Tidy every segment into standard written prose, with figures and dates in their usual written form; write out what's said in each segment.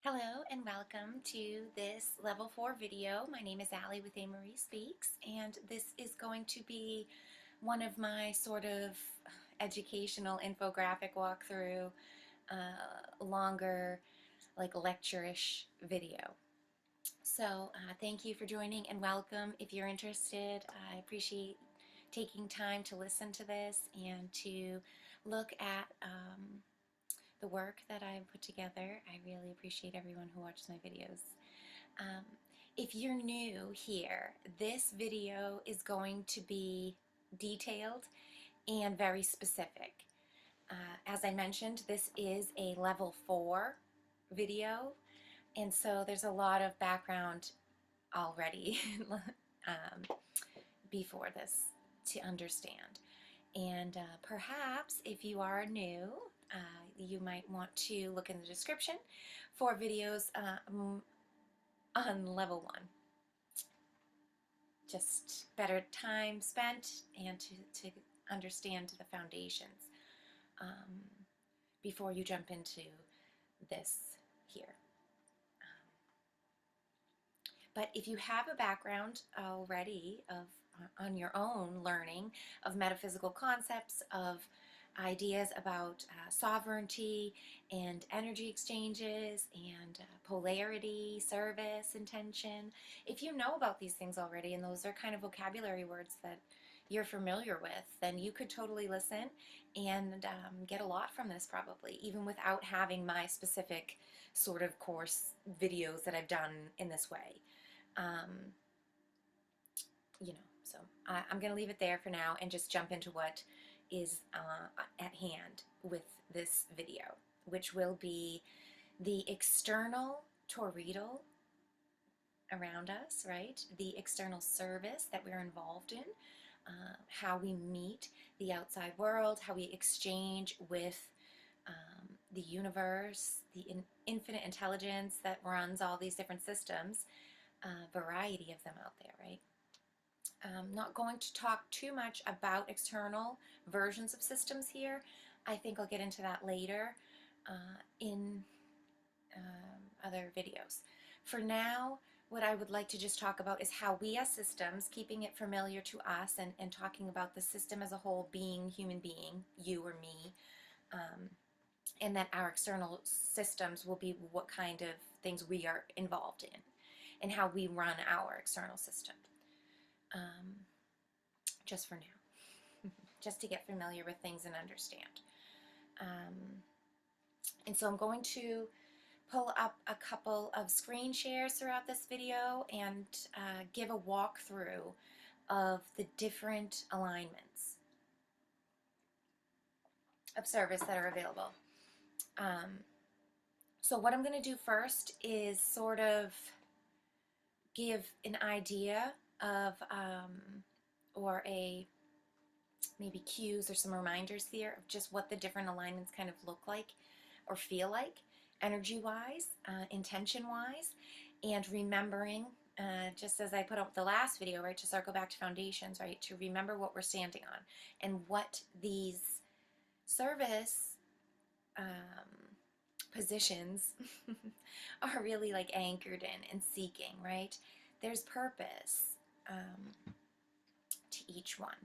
Hello and welcome to this level 4 video. My name is Allie with A. Marie Speaks, and this is going to be one of my sort of educational infographic walkthrough, longer, like lecture-ish video. So thank you for joining and welcome. If you're interested, I appreciate taking time to listen to this and to look at the work that I've put together. I really appreciate everyone who watches my videos. Um, if you're new here, this video is going to be detailed and very specific. As I mentioned, this is a level 4 video, and so there's a lot of background already um, before this to understand. And perhaps if you are new, you might want to look in the description for videos on level 1. Just better time spent and to understand the foundations um, before you jump into this here. But if you have a background already of on your own learning of metaphysical concepts, of ideas about sovereignty and energy exchanges and polarity, service, intention, if you know about these things already and those are kind of vocabulary words that you're familiar with, then you could totally listen and get a lot from this probably, even without having my specific sort of course videos that I've done in this way. Um, so I'm going to leave it there for now and just jump into what is at hand with this video, which will be the external toroidal around us, right? The external service that we're involved in, how we meet the outside world, how we exchange with the universe, the infinite intelligence that runs all these different systems, variety of them out there, right? I'm not going to talk too much about external versions of systems here. I think I'll get into that later in other videos. For now, what I would like to just talk about is how we as systems, keeping it familiar to us and talking about the system as a whole being human being, you or me, and that our external systems will be what kind of things we are involved in and how we run our external system. Just for now, just to get familiar with things and understand. And so I'm going to pull up a couple of screen shares throughout this video and give a walkthrough of the different alignments of service that are available. So what I'm going to do first is sort of give an idea of or maybe cues or some reminders here of just what the different alignments kind of look like or feel like energy-wise, intention-wise, and remembering, just as I put up the last video, right, to circle back to foundations, right, to remember what we're standing on and what these service positions are really like anchored in and seeking, right? There's purpose to each one,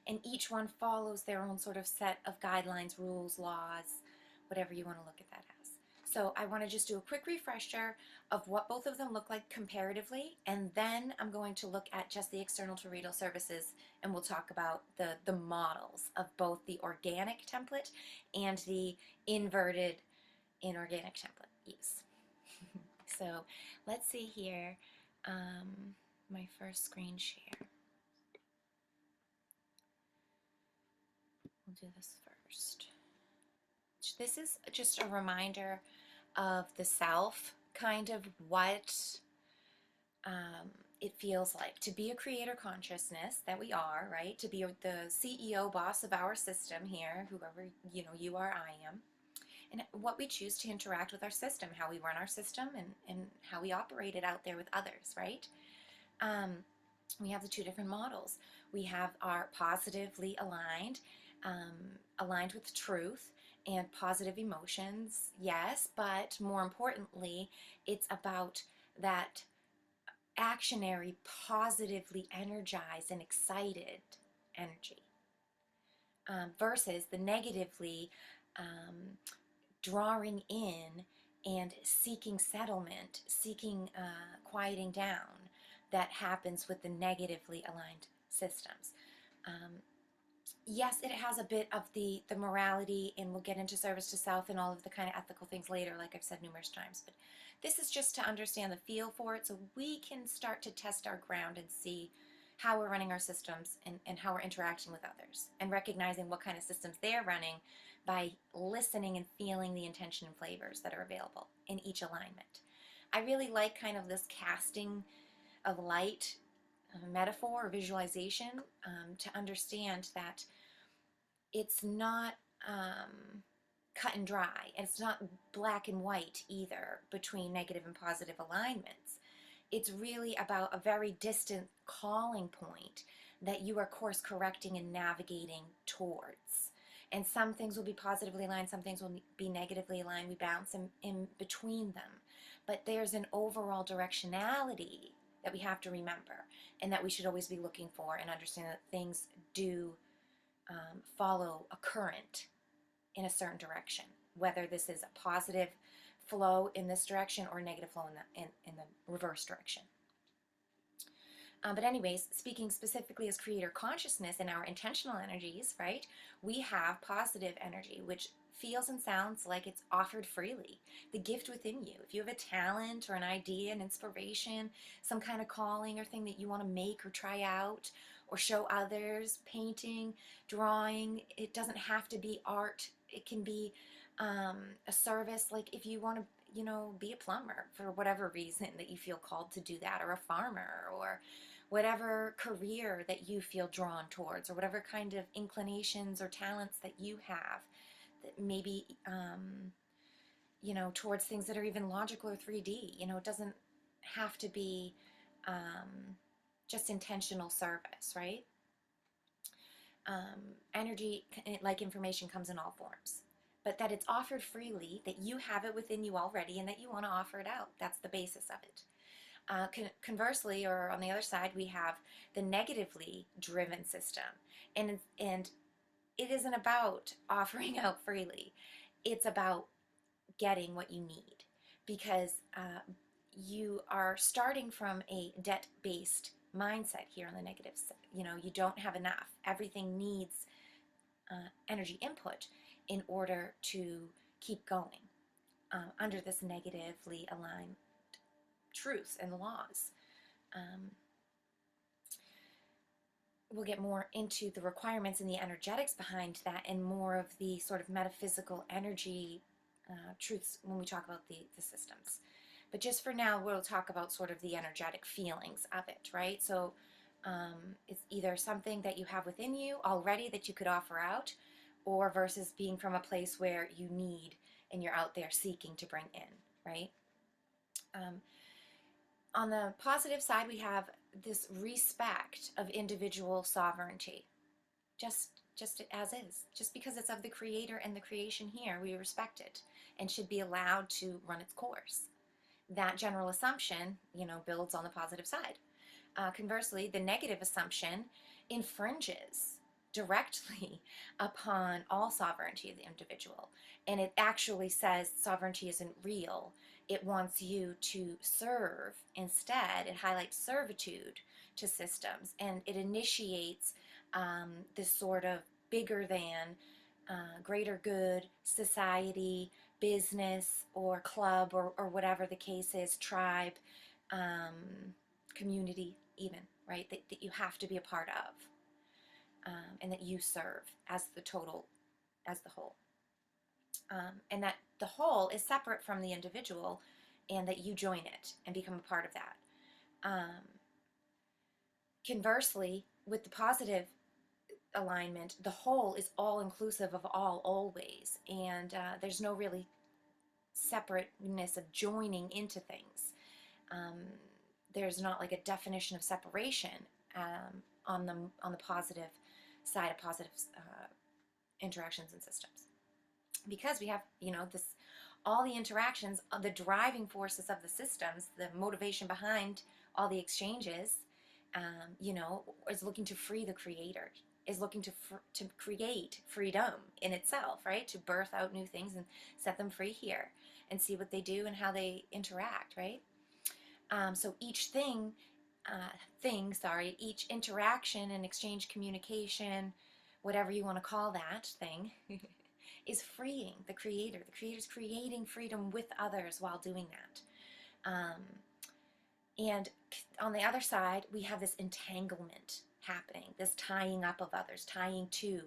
and each one follows their own sort of set of guidelines, rules, laws, whatever you want to look at that as. So I want to just do a quick refresher of what both of them look like comparatively, and then I'm going to look at just the external toroidal services, and we'll talk about the models of both the organic template and the inverted inorganic template use. So let's see here, my first screen share. We'll do this first. This is just a reminder of the self, kind of what it feels like to be a creator consciousness that we are, right? To be the CEO, boss of our system here, whoever you are, I am, and what we choose to interact with our system, how we run our system, and how we operate it out there with others, right? We have the two different models. We have our positively aligned, aligned with truth, and positive emotions, yes, but more importantly, it's about that actionary, positively energized and excited energy, versus the negatively um, drawing in and seeking settlement, seeking quieting down that happens with the negatively aligned systems. Um, yes, it has a bit of the morality, and we'll get into service to self and all of the kind of ethical things later, like I've said numerous times. But this is just to understand the feel for it so we can start to test our ground and see how we're running our systems, and how we're interacting with others, and recognizing what kind of systems they're running by listening and feeling the intention and flavors that are available in each alignment. I really like kind of this casting of light metaphor or visualization, to understand that it's not cut and dry, and it's not black and white either between negative and positive alignments. It's really about a very distant calling point that you are course correcting and navigating towards. And some things will be positively aligned, some things will be negatively aligned. We bounce in between them. But there's an overall directionality that we have to remember, and that we should always be looking for, and understand that things do follow a current in a certain direction, whether this is a positive flow in this direction or a negative flow in the reverse direction. But anyways, speaking specifically as creator consciousness and our intentional energies, right, we have positive energy, which feels and sounds like it's offered freely. The gift within you. If you have a talent or an idea, an inspiration, some kind of calling or thing that you want to make or try out or show others, painting, drawing, it doesn't have to be art. It can be a service. Like if you want to, be a plumber for whatever reason that you feel called to do that, or a farmer, or whatever career that you feel drawn towards, or whatever kind of inclinations or talents that you have, that maybe towards things that are even logical or 3D. It doesn't have to be just intentional service, right? Energy, like information, comes in all forms, but that it's offered freely, that you have it within you already, and that you want to offer it out. That's the basis of it. Conversely, or on the other side, we have the negatively driven system, and it isn't about offering out freely. It's about getting what you need, because you are starting from a debt-based mindset here on the negative side. You don't have enough. Everything needs energy input in order to keep going under this negatively aligned truths and laws. We'll get more into the requirements and the energetics behind that, and more of the sort of metaphysical energy truths when we talk about the systems. But just for now, we'll talk about sort of the energetic feelings of it, right? So it's either something that you have within you already that you could offer out, or versus being from a place where you need and you're out there seeking to bring in, right? On the positive side, we have this respect of individual sovereignty, just as is. Just because it's of the creator and the creation here, we respect it and should be allowed to run its course. That general assumption, builds on the positive side. Conversely, the negative assumption infringes directly upon all sovereignty of the individual. And it actually says sovereignty isn't real. It wants you to serve instead. It highlights servitude to systems, and it initiates this sort of bigger than, greater good, society, business, or club, or whatever the case is, tribe, community even, right, that you have to be a part of, and that you serve as the total, as the whole. And that the whole is separate from the individual, and that you join it and become a part of that. Conversely, with the positive alignment, the whole is all inclusive of all always, and there's no really separateness of joining into things. There's not like a definition of separation on the positive side of positive interactions and systems. because we have, this, all the interactions, the driving forces of the systems, the motivation behind all the exchanges, is looking to free the creator, is looking to create freedom in itself, right? To birth out new things and set them free here and see what they do and how they interact, right? So each interaction and exchange, communication, whatever you want to call that thing, is freeing the creator. The creator's creating freedom with others while doing that. And on the other side, we have this entanglement happening, this tying up of others, tying to,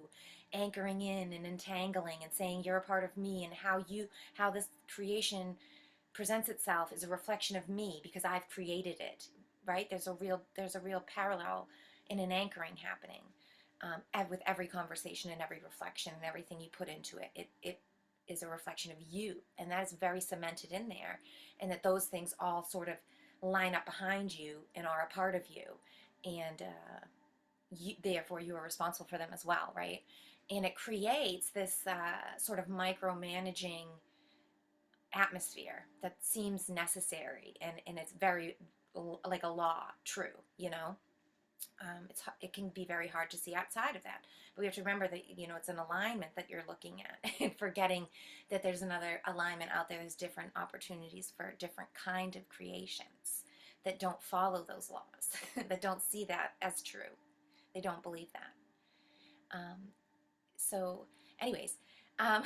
anchoring in and entangling and saying you're a part of me, and how this creation presents itself is a reflection of me because I've created it, right? There's a real parallel in an anchoring happening, with every conversation and every reflection and everything you put into it. It is a reflection of you, and that is very cemented in there, and that those things all sort of line up behind you and are a part of you, and therefore you are responsible for them as well, right? And it creates this sort of micromanaging atmosphere that seems necessary, and it's very like a law true, it can be very hard to see outside of that, but we have to remember that it's an alignment that you're looking at and forgetting that there's another alignment out there. There's different opportunities for different kind of creations that don't follow those laws that don't see that as true. They don't believe that. So anyways, um,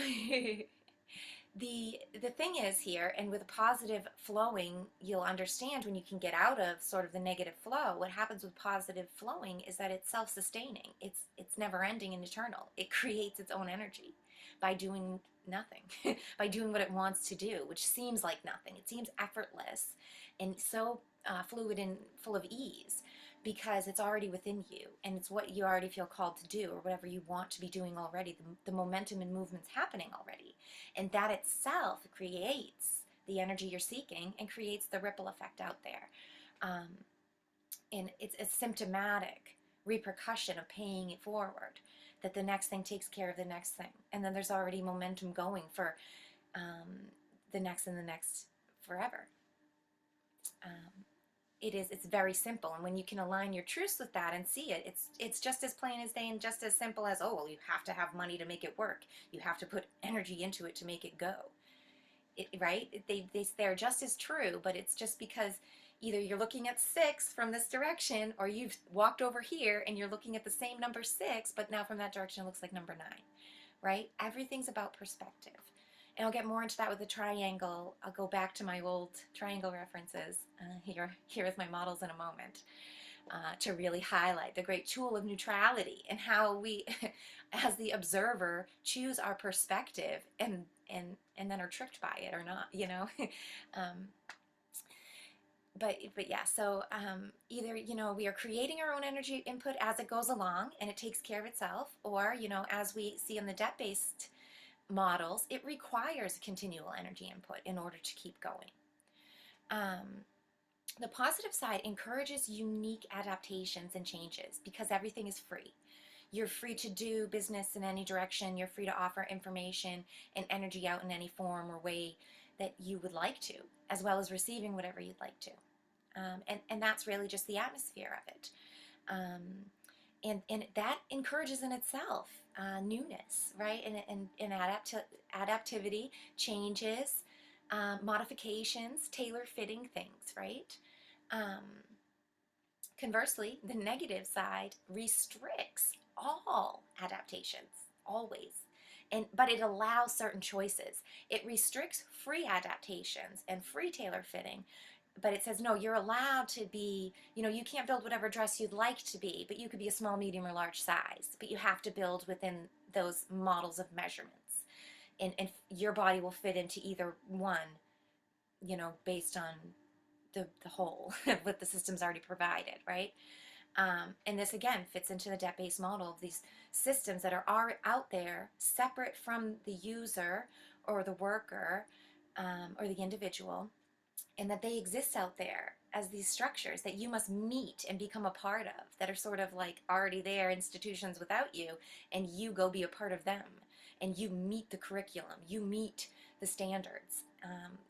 the thing is here, and with positive flowing, you'll understand when you can get out of sort of the negative flow. What happens with positive flowing is that it's self-sustaining. It's never ending and eternal. It creates its own energy by doing nothing, by doing what it wants to do, which seems like nothing. It seems effortless and so fluid and full of ease, because it's already within you, and it's what you already feel called to do, or whatever you want to be doing already. The momentum and movement's happening already, and that itself creates the energy you're seeking and creates the ripple effect out there. Um, and it's a symptomatic repercussion of paying it forward, that the next thing takes care of the next thing, and then there's already momentum going for the next and the next forever. Um, it's very simple, and when you can align your truths with that and see it, it's just as plain as day and just as simple as, oh well, you have to have money to make it work, you have to put energy into it to make it go. Right? They're just as true, but it's just because either you're looking at 6 from this direction, or you've walked over here and you're looking at the same number 6, but now from that direction it looks like number 9. Right? Everything's about perspective. And I'll get more into that with the triangle. I'll go back to my old triangle references here with my models in a moment, to really highlight the great tool of neutrality and how we, as the observer, choose our perspective and then are tricked by it or not, um, but yeah, so either we are creating our own energy input as it goes along and it takes care of itself, or as we see in the debt-based models, it requires continual energy input in order to keep going. The positive side encourages unique adaptations and changes because everything is free. You're free to do business in any direction. You're free to offer information and energy out in any form or way that you would like to, as well as receiving whatever you'd like to. And that's really just the atmosphere of it. And that encourages in itself newness, right? And adaptivity, changes, modifications, tailor-fitting things, right? Conversely, the negative side restricts all adaptations, always. But it allows certain choices. It restricts free adaptations and free tailor-fitting, but it says, no, you're allowed to be, you can't build whatever dress you'd like to be, but you could be a small, medium, or large size. But you have to build within those models of measurements. And your body will fit into either one, based on the whole, what the system's already provided, right? And this, again, fits into the debt-based model of these systems that are out there, separate from the user or the worker, or the individual, and that they exist out there as these structures that you must meet and become a part of, that are sort of like already there, institutions without you, and you go be a part of them. and you meet the curriculum, you meet the standards,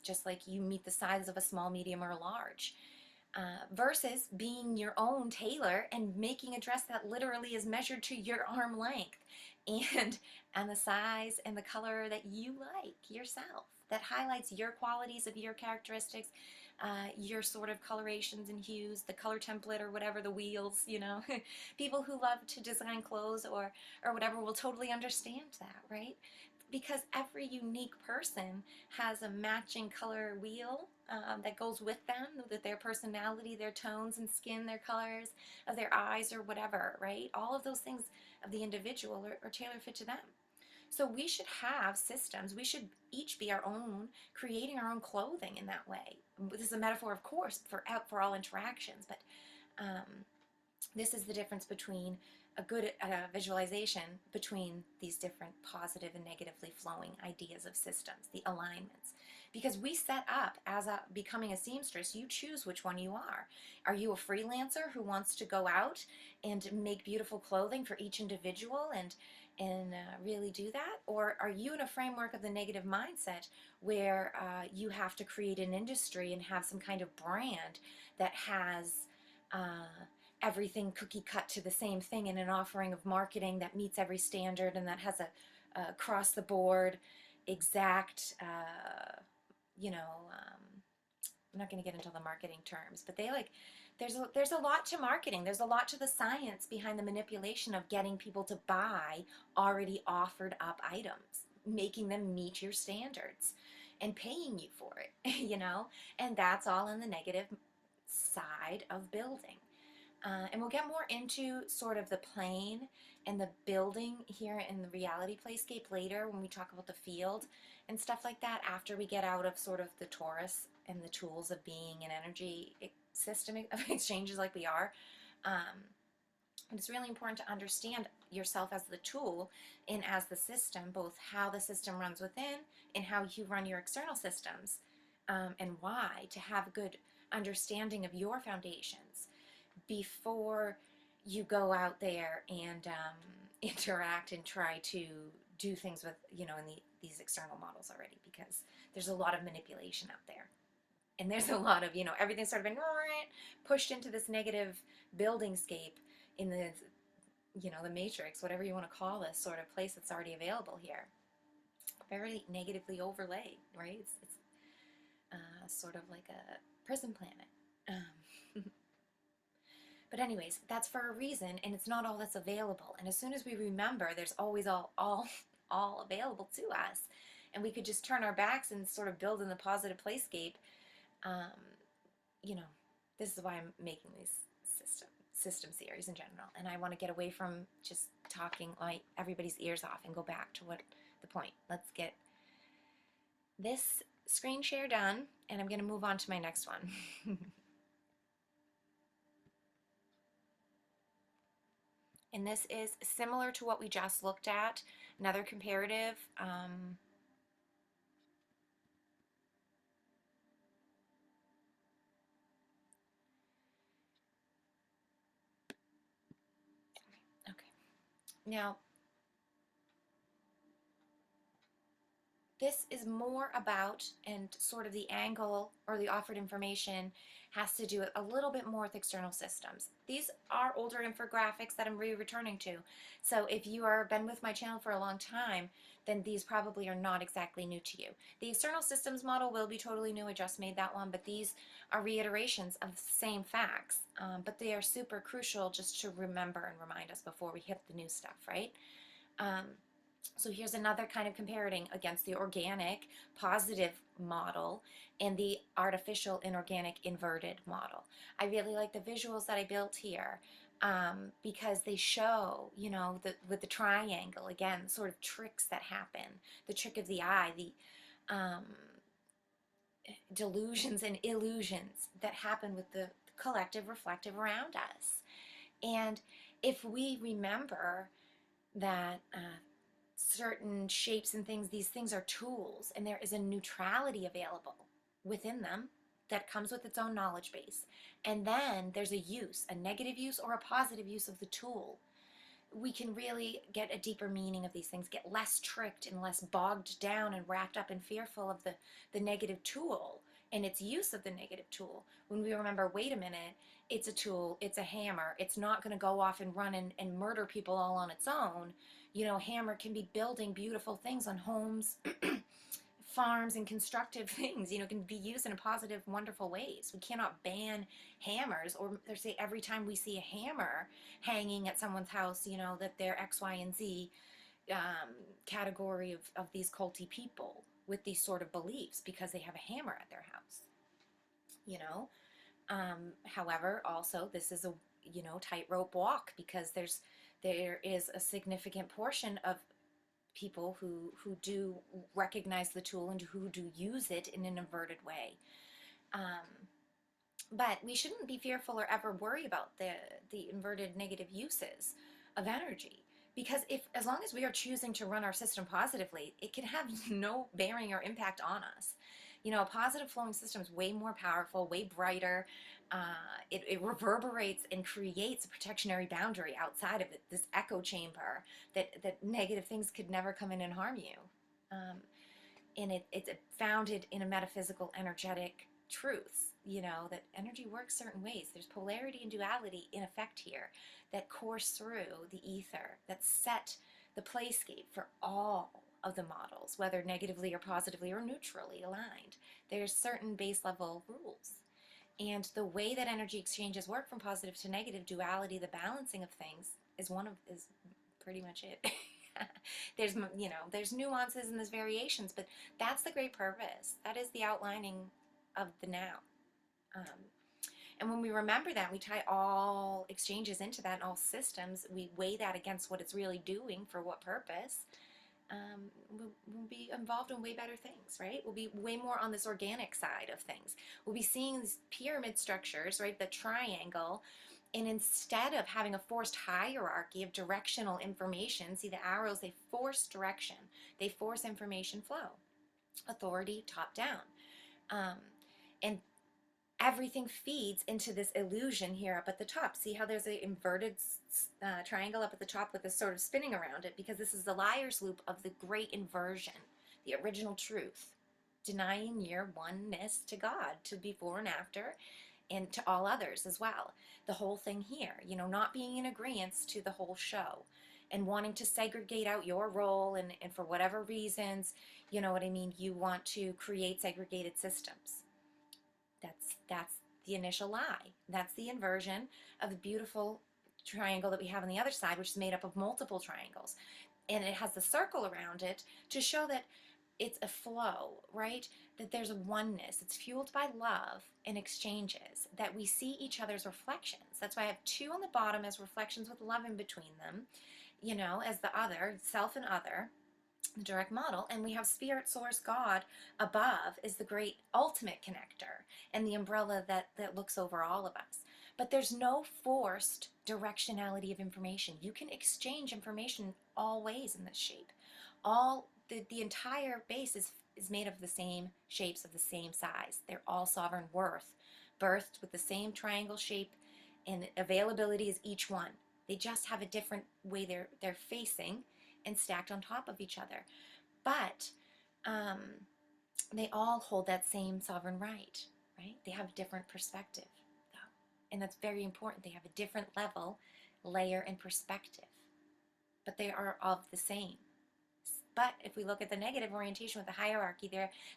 just like you meet the size of a small, medium, or a large. Versus being your own tailor and making a dress that literally is measured to your arm length and and the size and the color that you like yourself, that highlights your qualities of your characteristics, your sort of colorations and hues, the color template or whatever, the wheels, you know. People who love to design clothes or whatever will totally understand that, right? Because every unique person has a matching color wheel that goes with them, with their personality, their tones and skin, their colors of their eyes or whatever, right? All of those things of the individual are tailor fit to them. So we should have systems. We should each be our own, creating our own clothing in that way. This is a metaphor, of course, for all interactions, but um, this is the difference between a good visualization between these different positive and negatively flowing ideas of systems, the alignments. Because we set up as becoming a seamstress, you choose which one you are. Are you a freelancer who wants to go out and make beautiful clothing for each individual and really do that? Or are you in a framework of the negative mindset where you have to create an industry and have some kind of brand that has everything cookie cut to the same thing in an offering of marketing that meets every standard and that has a across the board exact, I'm not going to get into the marketing terms, but there's a lot to marketing. There's a lot to the science behind the manipulation of getting people to buy already offered up items, making them meet your standards and paying you for it, and that's all in the negative side of building. And we'll get more into sort of the plane and the building here in the reality playscape later when we talk about the field and stuff like that, after we get out of sort of the torus and the tools of being an energy system of exchanges like we are. And it's really important to understand yourself as the tool and as the system, both how the system runs within and how you run your external systems, and why, to have a good understanding of your foundations before you go out there and interact and try to do things with, in these external models already, because there's a lot of manipulation out there. And there's a lot of, everything's sort of been pushed into this negative building scape in the matrix, whatever you want to call this sort of place that's already available here. Very negatively overlaid, right? It's sort of like a prison planet. But anyways, that's for a reason, and it's not all that's available. And as soon as we remember, there's always all available to us, and we could just turn our backs and sort of build in the positive playscape. This is why I'm making these system series in general, and I want to get away from just talking like everybody's ears off and go back to what the point. Let's get this screen share done, and I'm going to move on to my next one. And this is similar to what we just looked at, another comparative. Okay. Now, this is more about, and sort of the angle or the offered information has to do a little bit more with external systems. These are older infographics that I'm returning to. So if you are been with my channel for a long time, then these probably are not exactly new to you. The external systems model will be totally new. I just made that one, but these are reiterations of the same facts. But they are super crucial just to remember and remind us before we hit the new stuff, right? So here's another kind of comparing against the organic positive model and the artificial inorganic inverted model. I really like the visuals that I built here because they show, with the triangle, again, sort of tricks that happen, the trick of the eye, the delusions and illusions that happen with the collective reflective around us. And if we remember that certain shapes and things, these things are tools, and there is a neutrality available within them that comes with its own knowledge base. And then there's a use, a negative use or a positive use of the tool. we can really get a deeper meaning of these things, get less tricked and less bogged down and wrapped up and fearful of the negative tool and its use of the negative tool. When we remember, wait a minute, it's a tool, it's a hammer, it's not going to go off and run and murder people all on its own. You know, hammer can be building beautiful things on homes, farms, and constructive things, you know, can be used in positive, wonderful ways. We cannot ban hammers or say every time we see a hammer hanging at someone's house, you know, that they're X, Y, and Z category of these culty people with these sort of beliefs because they have a hammer at their house, you know. However, also this is a, you know, tightrope walk because there is a significant portion of people who do recognize the tool and who do use it in an inverted way. But we shouldn't be fearful or ever worry about the inverted negative uses of energy, because if, as long as we are choosing to run our system positively, it can have no bearing or impact on us. You know, a positive flowing system is way more powerful, way brighter. It reverberates and creates a protectionary boundary outside of it, this echo chamber that negative things could never come in and harm you. And it's founded in a metaphysical, energetic truths, you know, that energy works certain ways. There's polarity and duality in effect here that course through the ether, that set the playscape for all of the models, whether negatively or positively or neutrally aligned. There's certain base level rules. And the way that energy exchanges work from positive to negative, duality, the balancing of things is pretty much it. There's, you know, there's nuances and there's variations, but that's the great purpose. That is the outlining of the now. Um, and when we remember that, we tie all exchanges into that and all systems, we weigh that against what it's really doing for what purpose. We'll be involved in way better things, right? We'll be way more on this organic side of things. We'll be seeing these pyramid structures, right? The triangle. And instead of having a forced hierarchy of directional information, see the arrows, they force direction. They force information flow. Authority, top down. And everything feeds into this illusion here up at the top. See how there's an inverted triangle up at the top with this sort of spinning around it? Because this is the liar's loop of the great inversion, the original truth, denying your oneness to God, to before and after, and to all others as well. The whole thing here, you know, not being in agreement to the whole show and wanting to segregate out your role, and for whatever reasons, you know what I mean, you want to create segregated systems. That's the initial lie. That's the inversion of the beautiful triangle that we have on the other side, which is made up of multiple triangles. And it has the circle around it to show that it's a flow, right? That there's a oneness. It's fueled by love and exchanges, that we see each other's reflections. That's why I have two on the bottom as reflections with love in between them, you know, as the other, self and other, the direct model. And we have spirit, source, God above is the great ultimate connector and the umbrella that looks over all of us. But there's no forced directionality of information. You can exchange information all ways in this shape. All the entire base is made of the same shapes of the same size. They're all sovereign worth, birthed with the same triangle shape, and availability is each one. They just have a different way they're facing and stacked on top of each other. But they all hold that same sovereign right? They have a different perspective, though. And that's very important. They have a different level, layer, and perspective. But they are of the same. But if we look at the negative orientation with the hierarchy,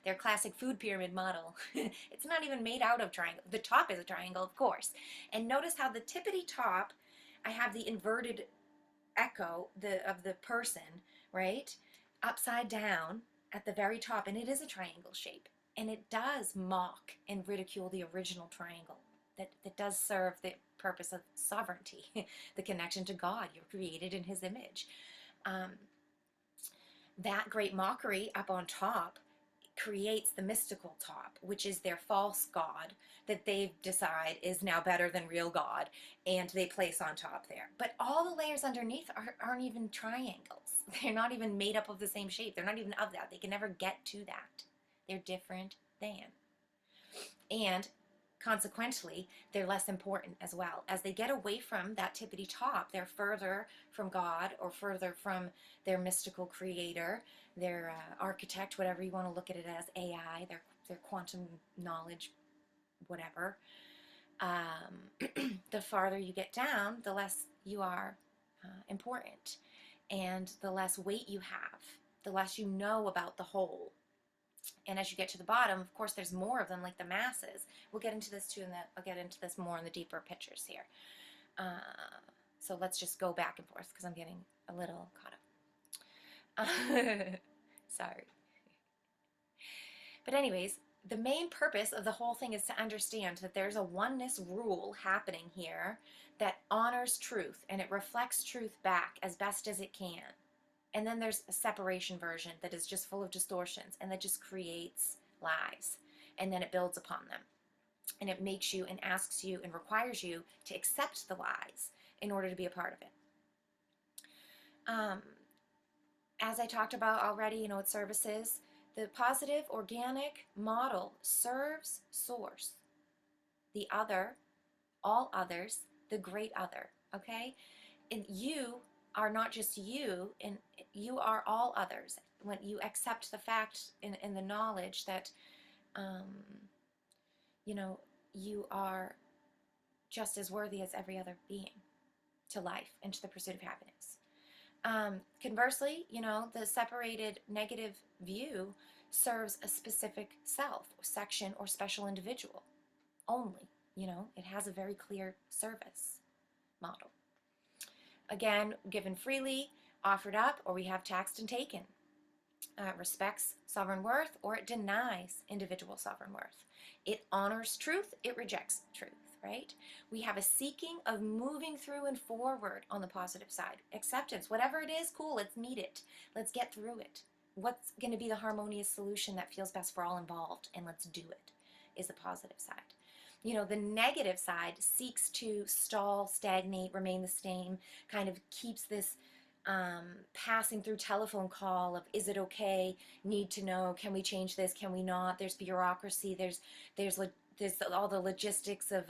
their classic food pyramid model, it's not even made out of triangle. The top is a triangle, of course. And notice how the tippity top, I have the inverted echo of the person, right? Upside down at the very top, and it is a triangle shape. And it does mock and ridicule the original triangle that does serve the purpose of sovereignty, the connection to God. You're created in His image. That great mockery up on top creates the mystical top, which is their false God that they decide is now better than real God, and they place on top there. But all the layers underneath aren't even triangles. They're not even made up of the same shape. They're not even of that. They can never get to that. They're different than. And consequently, they're less important as well. As they get away from that tippity top, they're further from God or further from their mystical creator, their architect, whatever you want to look at it as, AI, their quantum knowledge, whatever. The farther you get down, the less you are important, and the less weight you have, the less you know about the whole. And as you get to the bottom, of course, there's more of them, like the masses. We'll get into this too, and I'll get into this more in the deeper pictures here. So let's just go back and forth because I'm getting a little caught up. Sorry. But anyways, the main purpose of the whole thing is to understand that there's a oneness rule happening here that honors truth and it reflects truth back as best as it can. And then there's a separation version that is just full of distortions and that just creates lies. And then it builds upon them. And it makes you and asks you and requires you to accept the lies in order to be a part of it. As I talked about already, with services, the positive organic model serves source, the other, all others, the great other, okay? And you are not just you, and you are all others. When you accept the fact and the knowledge that, you are just as worthy as every other being to life and to the pursuit of happiness. Conversely, the separated negative view serves a specific self, section, or special individual only. It has a very clear service model. Again, given freely, offered up, or we have taxed and taken. Respects sovereign worth, or it denies individual sovereign worth. It honors truth, it rejects truth, right? We have a seeking of moving through and forward on the positive side. Acceptance, whatever it is, cool, let's meet it. Let's get through it. What's going to be the harmonious solution that feels best for all involved, and let's do it, is the positive side. The negative side seeks to stall, stagnate, remain the same, kind of keeps this passing through telephone call of, is it okay, need to know, can we change this, can we not, there's bureaucracy, there's all the logistics of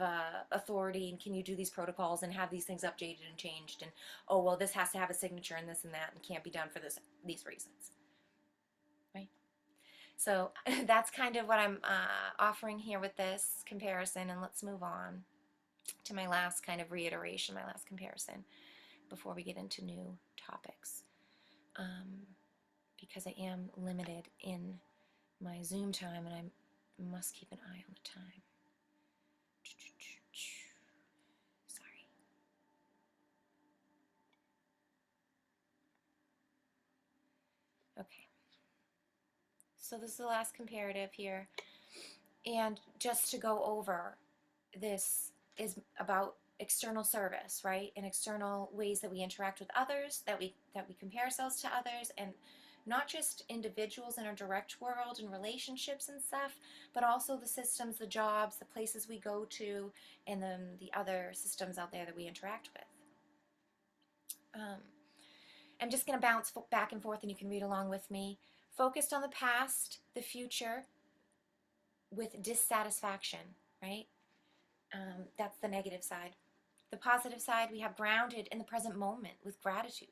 authority, and can you do these protocols and have these things updated and changed, and oh well, this has to have a signature and this and that and can't be done for these reasons, right? So that's kind of what I'm offering here with this comparison, and let's move on to my last kind of reiteration, my last comparison, before we get into new topics, because I am limited in my Zoom time and I must keep an eye on the time. Sorry. Okay. So this is the last comparative here, and just to go over, this is about external service, right? And external ways that we interact with others, that we compare ourselves to others, and not just individuals in our direct world and relationships and stuff, but also the systems, the jobs, the places we go to, and then the other systems out there that we interact with. I'm just going to bounce back and forth, and you can read along with me. Focused on the past, the future, with dissatisfaction, right? That's the negative side. The positive side, we have grounded in the present moment with gratitude.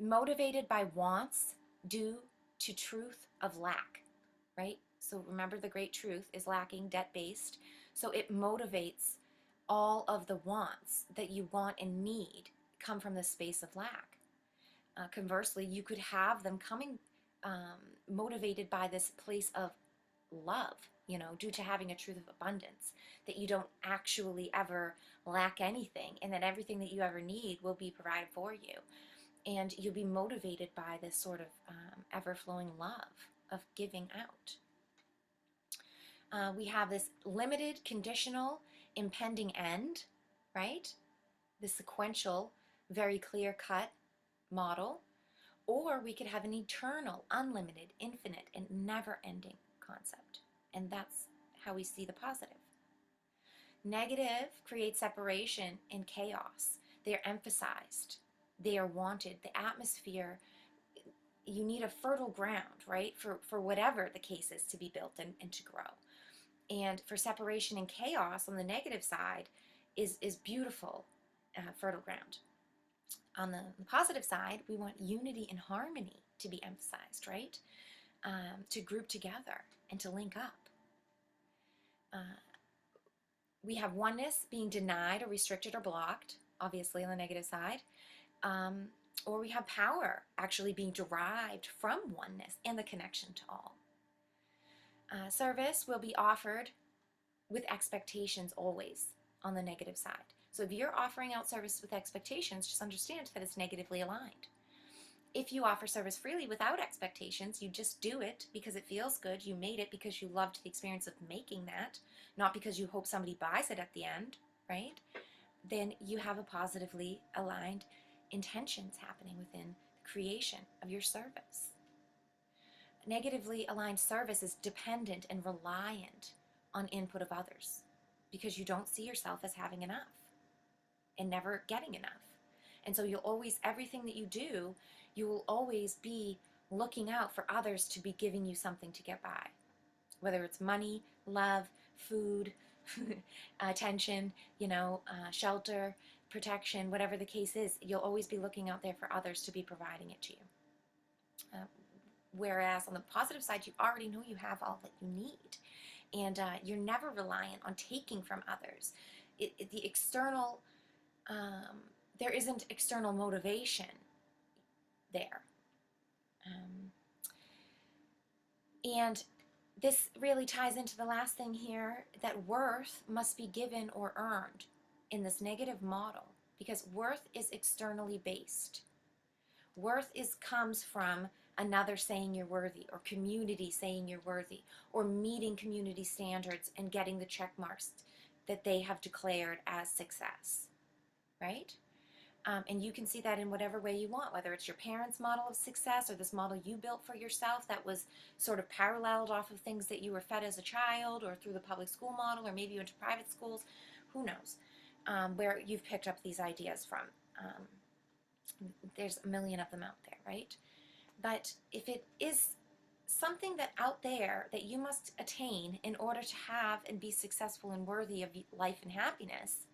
Motivated by wants due to truth of lack, right? So remember, the great truth is lacking, debt-based. So it motivates all of the wants that you want and need come from the space of lack. Conversely, you could have them coming motivated by this place of love, due to having a truth of abundance, that you don't actually ever lack anything, and that everything that you ever need will be provided for you. And you'll be motivated by this sort of ever-flowing love of giving out. We have this limited, conditional, impending end, right? The sequential, very clear-cut model. Or we could have an eternal, unlimited, infinite, and never-ending concept. And that's how we see the positive. Negative creates separation and chaos. They are emphasized. They are wanted. The atmosphere, you need a fertile ground, right, for whatever the case is to be built and to grow. And for separation and chaos on the negative side is beautiful, fertile ground. On the positive side, we want unity and harmony to be emphasized, right? To group together and to link up. Uh, we have oneness being denied or restricted or blocked, obviously on the negative side. Um, or we have power actually being derived from oneness and the connection to all. Service will be offered with expectations always on the negative side. So if you're offering out service with expectations, just understand that it's negatively aligned. If you offer service freely without expectations, you just do it because it feels good, you made it because you loved the experience of making that, not because you hope somebody buys it at the end, right? Then you have a positively aligned intentions happening within the creation of your service. Negatively aligned service is dependent and reliant on input of others because you don't see yourself as having enough and never getting enough. And so you'll always, everything that you do, you will always be looking out for others to be giving you something to get by. Whether it's money, love, food, attention, shelter, protection, whatever the case is, you'll always be looking out there for others to be providing it to you. Whereas on the positive side, you already know you have all that you need. And you're never reliant on taking from others. The external, there isn't external motivation there. And this really ties into the last thing here, that worth must be given or earned in this negative model, because worth is externally based. Worth comes from another saying you're worthy, or community saying you're worthy, or meeting community standards and getting the check marks that they have declared as success, right? And you can see that in whatever way you want, whether it's your parents' model of success or this model you built for yourself that was sort of paralleled off of things that you were fed as a child, or through the public school model, or maybe you went to private schools, who knows, where you've picked up these ideas from. There's a million of them out there, right? But if it is something that out there that you must attain in order to have and be successful and worthy of life and happiness,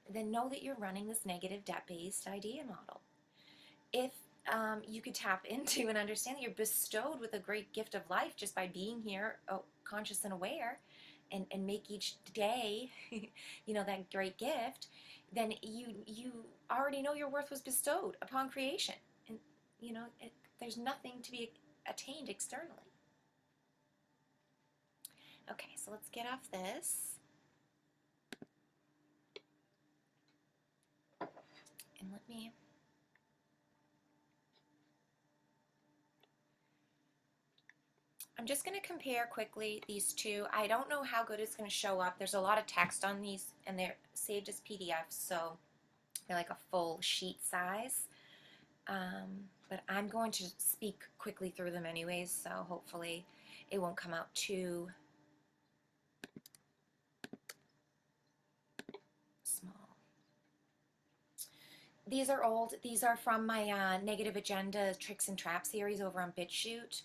then know that you're running this negative debt-based idea model. If you could tap into and understand that you're bestowed with a great gift of life just by being here, conscious and aware, and make each day, that great gift, then you already know your worth was bestowed upon creation, and there's nothing to be attained externally. Okay, so let's get off this. And I'm just going to compare quickly these two. I don't know how good it's going to show up. There's a lot of text on these, and they're saved as PDFs, so they're like a full sheet size. But I'm going to speak quickly through them anyways, so hopefully it won't come out too small. These are old. These are from my Negative Agenda Tricks and Traps series over on BitChute.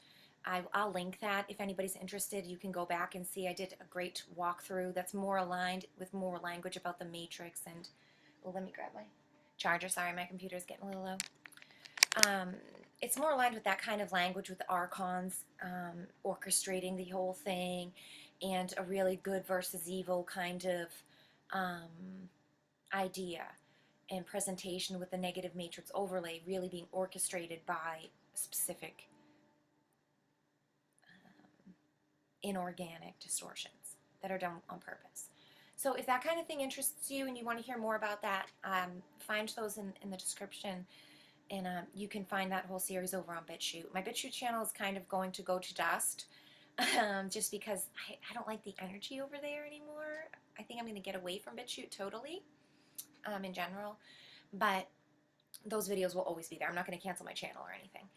I'll link that. If anybody's interested, you can go back and see. I did a great walkthrough that's more aligned with more language about the matrix. And let me grab my charger. Sorry, my computer's getting a little low. It's more aligned with that kind of language, with the archons orchestrating the whole thing, and a really good versus evil kind of idea and presentation, with the negative matrix overlay really being orchestrated by specific inorganic distortions that are done on purpose. So if that kind of thing interests you and you want to hear more about that, find those in the description, and you can find that whole series over on BitChute. My BitChute channel is kind of going to go to dust just because I don't like the energy over there anymore. I think I'm going to get away from BitChute totally in general, but those videos will always be there. I'm not going to cancel my channel or anything.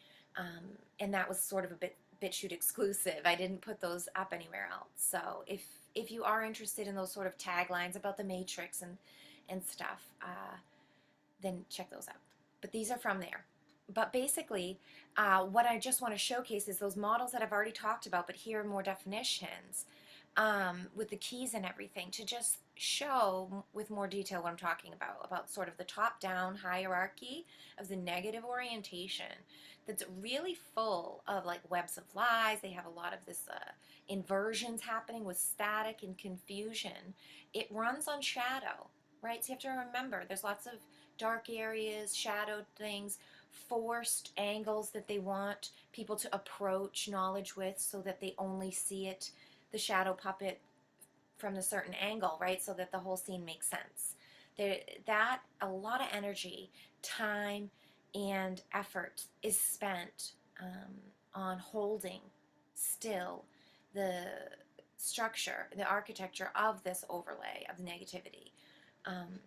And that was sort of a BitChute exclusive. I didn't put those up anywhere else. So if you are interested in those sort of taglines about the Matrix and stuff, then check those out. But these are from there. But basically, what I just want to showcase is those models that I've already talked about, but here are more definitions. with the keys and everything, to just show with more detail what I'm talking about sort of the top-down hierarchy of the negative orientation that's really full of like webs of lies. They have a lot of this inversions happening with static and confusion. It runs on shadow, right? So you have to remember there's lots of dark areas, shadowed things, forced angles that they want people to approach knowledge with so that they only see it, the shadow puppet, from a certain angle, right? So that the whole scene makes sense. That a lot of energy, time, and effort is spent on holding still the structure, the architecture of this overlay of the negativity, um,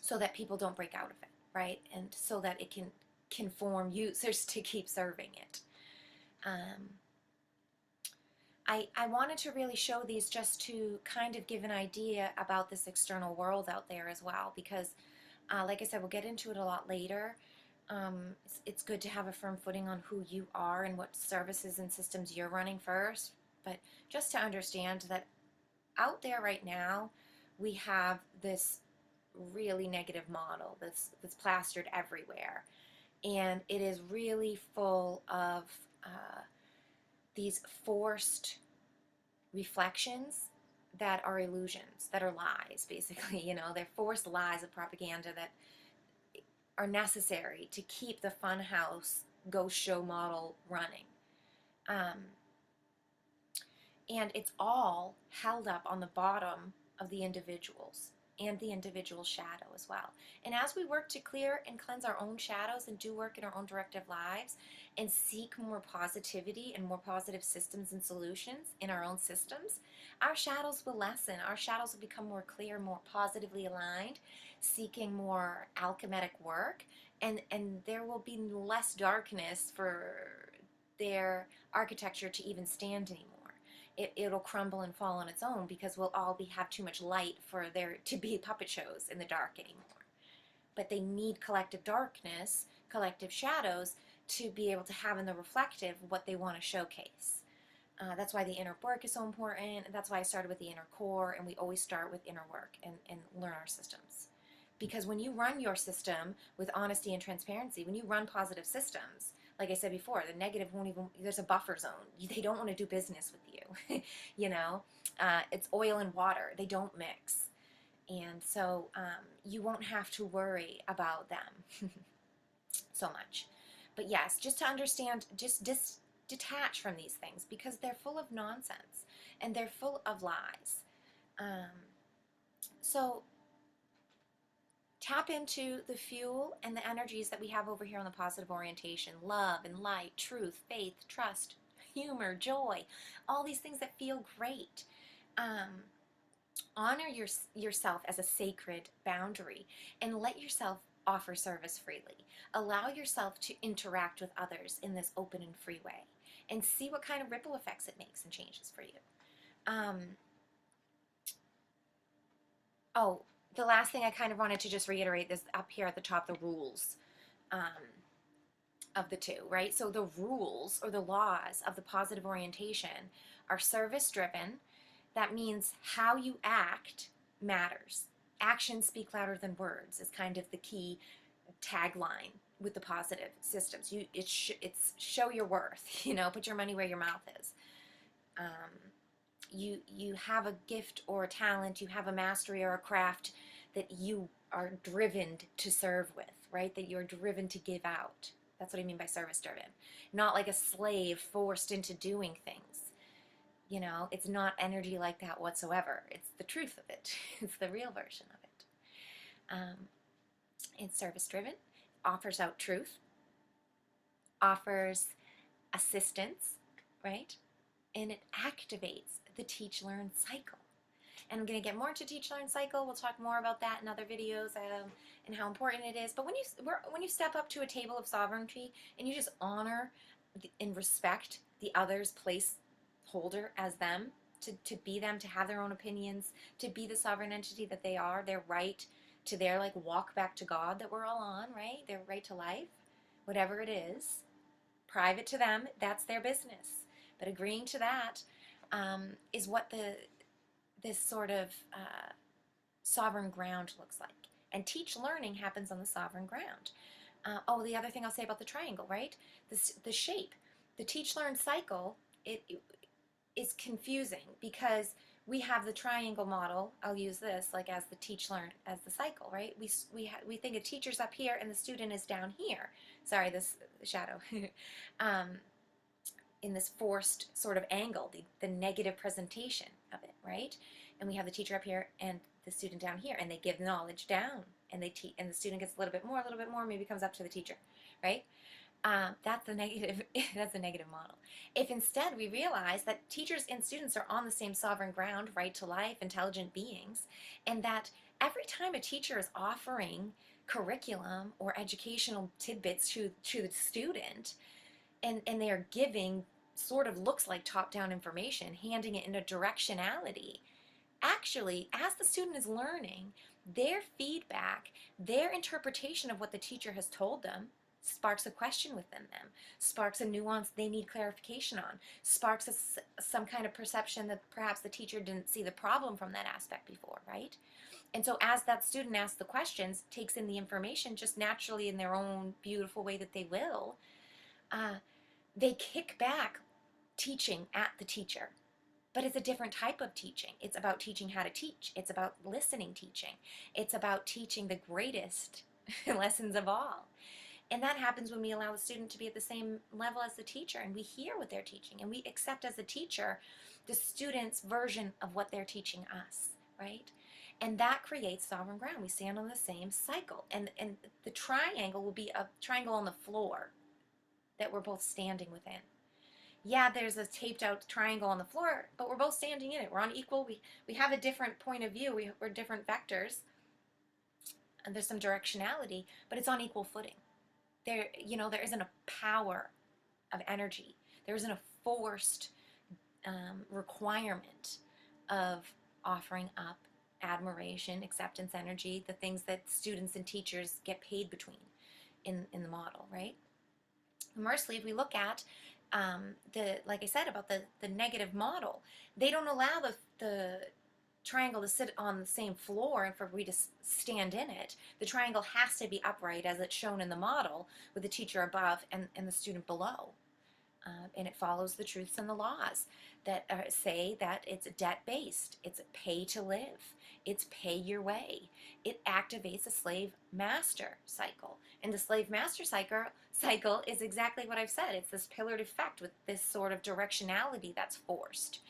so that people don't break out of it, right? And so that it can conform users to keep serving it. Um, I wanted to really show these just to kind of give an idea about this external world out there as well, because like I said, we'll get into it a lot later. It's good to have a firm footing on who you are and what services and systems you're running first, but just to understand that out there right now, we have this really negative model that's plastered everywhere, and it is really full of these forced reflections that are illusions, that are lies, basically. They're forced lies of propaganda that are necessary to keep the funhouse ghost show model running. Um, and it's all held up on the bottom of the individuals and the individual shadow as well. And as we work to clear and cleanse our own shadows and do work in our own directive lives and seek more positivity and more positive systems and solutions in our own systems, our shadows will lessen. Our shadows will become more clear, more positively aligned, seeking more alchemic work, and there will be less darkness for their architecture to even stand anymore. It'll crumble and fall on its own because we'll all have too much light for there to be puppet shows in the dark anymore. But they need collective darkness, collective shadows, to be able to have in the reflective what they want to showcase. That's why the inner work is so important. That's why I started with the inner core, and we always start with inner work and learn our systems. Because when you run your system with honesty and transparency, when you run positive systems, like I said before, the negative won't even, there's a buffer zone. They don't want to do business with you. It's oil and water. They don't mix. And so you won't have to worry about them so much. But yes, just to understand, just detach from these things because they're full of nonsense and they're full of lies. So tap into the fuel and the energies that we have over here on the positive orientation: love and light, truth, faith, trust, humor, joy, all these things that feel great. Honor yourself as a sacred boundary and let yourself offer service freely. Allow yourself to interact with others in this open and free way and see what kind of ripple effects it makes and changes for you. Oh, the last thing I kind of wanted to just reiterate is up here at the top, the rules of the two, right? So the rules or the laws of the positive orientation are service driven. That means how you act matters. Actions speak louder than words is kind of the key tagline with the positive systems. It's show your worth, put your money where your mouth is. You have a gift or a talent, you have a mastery or a craft that you are driven to serve with, right? That you're driven to give out. That's what I mean by service driven. Not like a slave forced into doing things. It's not energy like that whatsoever. It's the truth of it. It's the real version of it. It's service driven, offers out truth, offers assistance, right? And it activates the teach-learn cycle. And I'm going to get more into teach-learn cycle. We'll talk more about that in other videos and how important it is. But when you step up to a table of sovereignty and you just honor and respect the other's placeholder as them, to be them, to have their own opinions, to be the sovereign entity that they are, their right to their walk back to God that we're all on, right? Their right to life, whatever it is, private to them, that's their business. But agreeing to that, is what this sort of sovereign ground looks like. And teach learning happens on the sovereign ground. Oh, the other thing I'll say about the triangle, right? The shape. The teach-learn cycle, it is confusing because we have the triangle model. I'll use this like as the teach-learn, as the cycle, right? We think a teacher's up here and the student is down here. Sorry, this shadow. um, in this forced sort of angle, the negative presentation of it, right? And we have the teacher up here and the student down here, and they give knowledge down, and and the student gets a little bit more, maybe comes up to the teacher, right? That's the negative. That's a negative model. If instead we realize that teachers and students are on the same sovereign ground, right to life, intelligent beings, and that every time a teacher is offering curriculum or educational tidbits to the student, and they are giving sort of looks like top-down information, handing it in a directionality. Actually, as the student is learning, their feedback, their interpretation of what the teacher has told them sparks a question within them, sparks a nuance they need clarification on, sparks some kind of perception that perhaps the teacher didn't see the problem from that aspect before, right? And so as that student asks the questions, takes in the information just naturally in their own beautiful way that they will, they kick back teaching at the teacher. But it's a different type of teaching. It's about teaching how to teach. It's about listening teaching. It's about teaching the greatest lessons of all. And that happens when we allow the student to be at the same level as the teacher, and we hear what they're teaching, and we accept as a teacher the student's version of what they're teaching us, right? And that creates sovereign ground. We stand on the same cycle. And the triangle will be a triangle on the floor that we're both standing within. Yeah, there's a taped out triangle on the floor, but we're both standing in it. We're on equal, we have a different point of view. We're different vectors, and there's some directionality, but it's on equal footing. There isn't a power of energy. There isn't a forced requirement of offering up admiration, acceptance, energy, the things that students and teachers get paid between in the model, right? Conversely, if we look at like I said about the negative model, they don't allow the triangle to sit on the same floor and for we to stand in it. The triangle has to be upright as it's shown in the model, with the teacher above and the student below. And it follows the truths and the laws that say that it's debt-based, it's pay to live, it's pay your way. It activates a slave-master cycle. And the slave-master cycle is exactly what I've said. It's this pillared effect with this sort of directionality that's forced.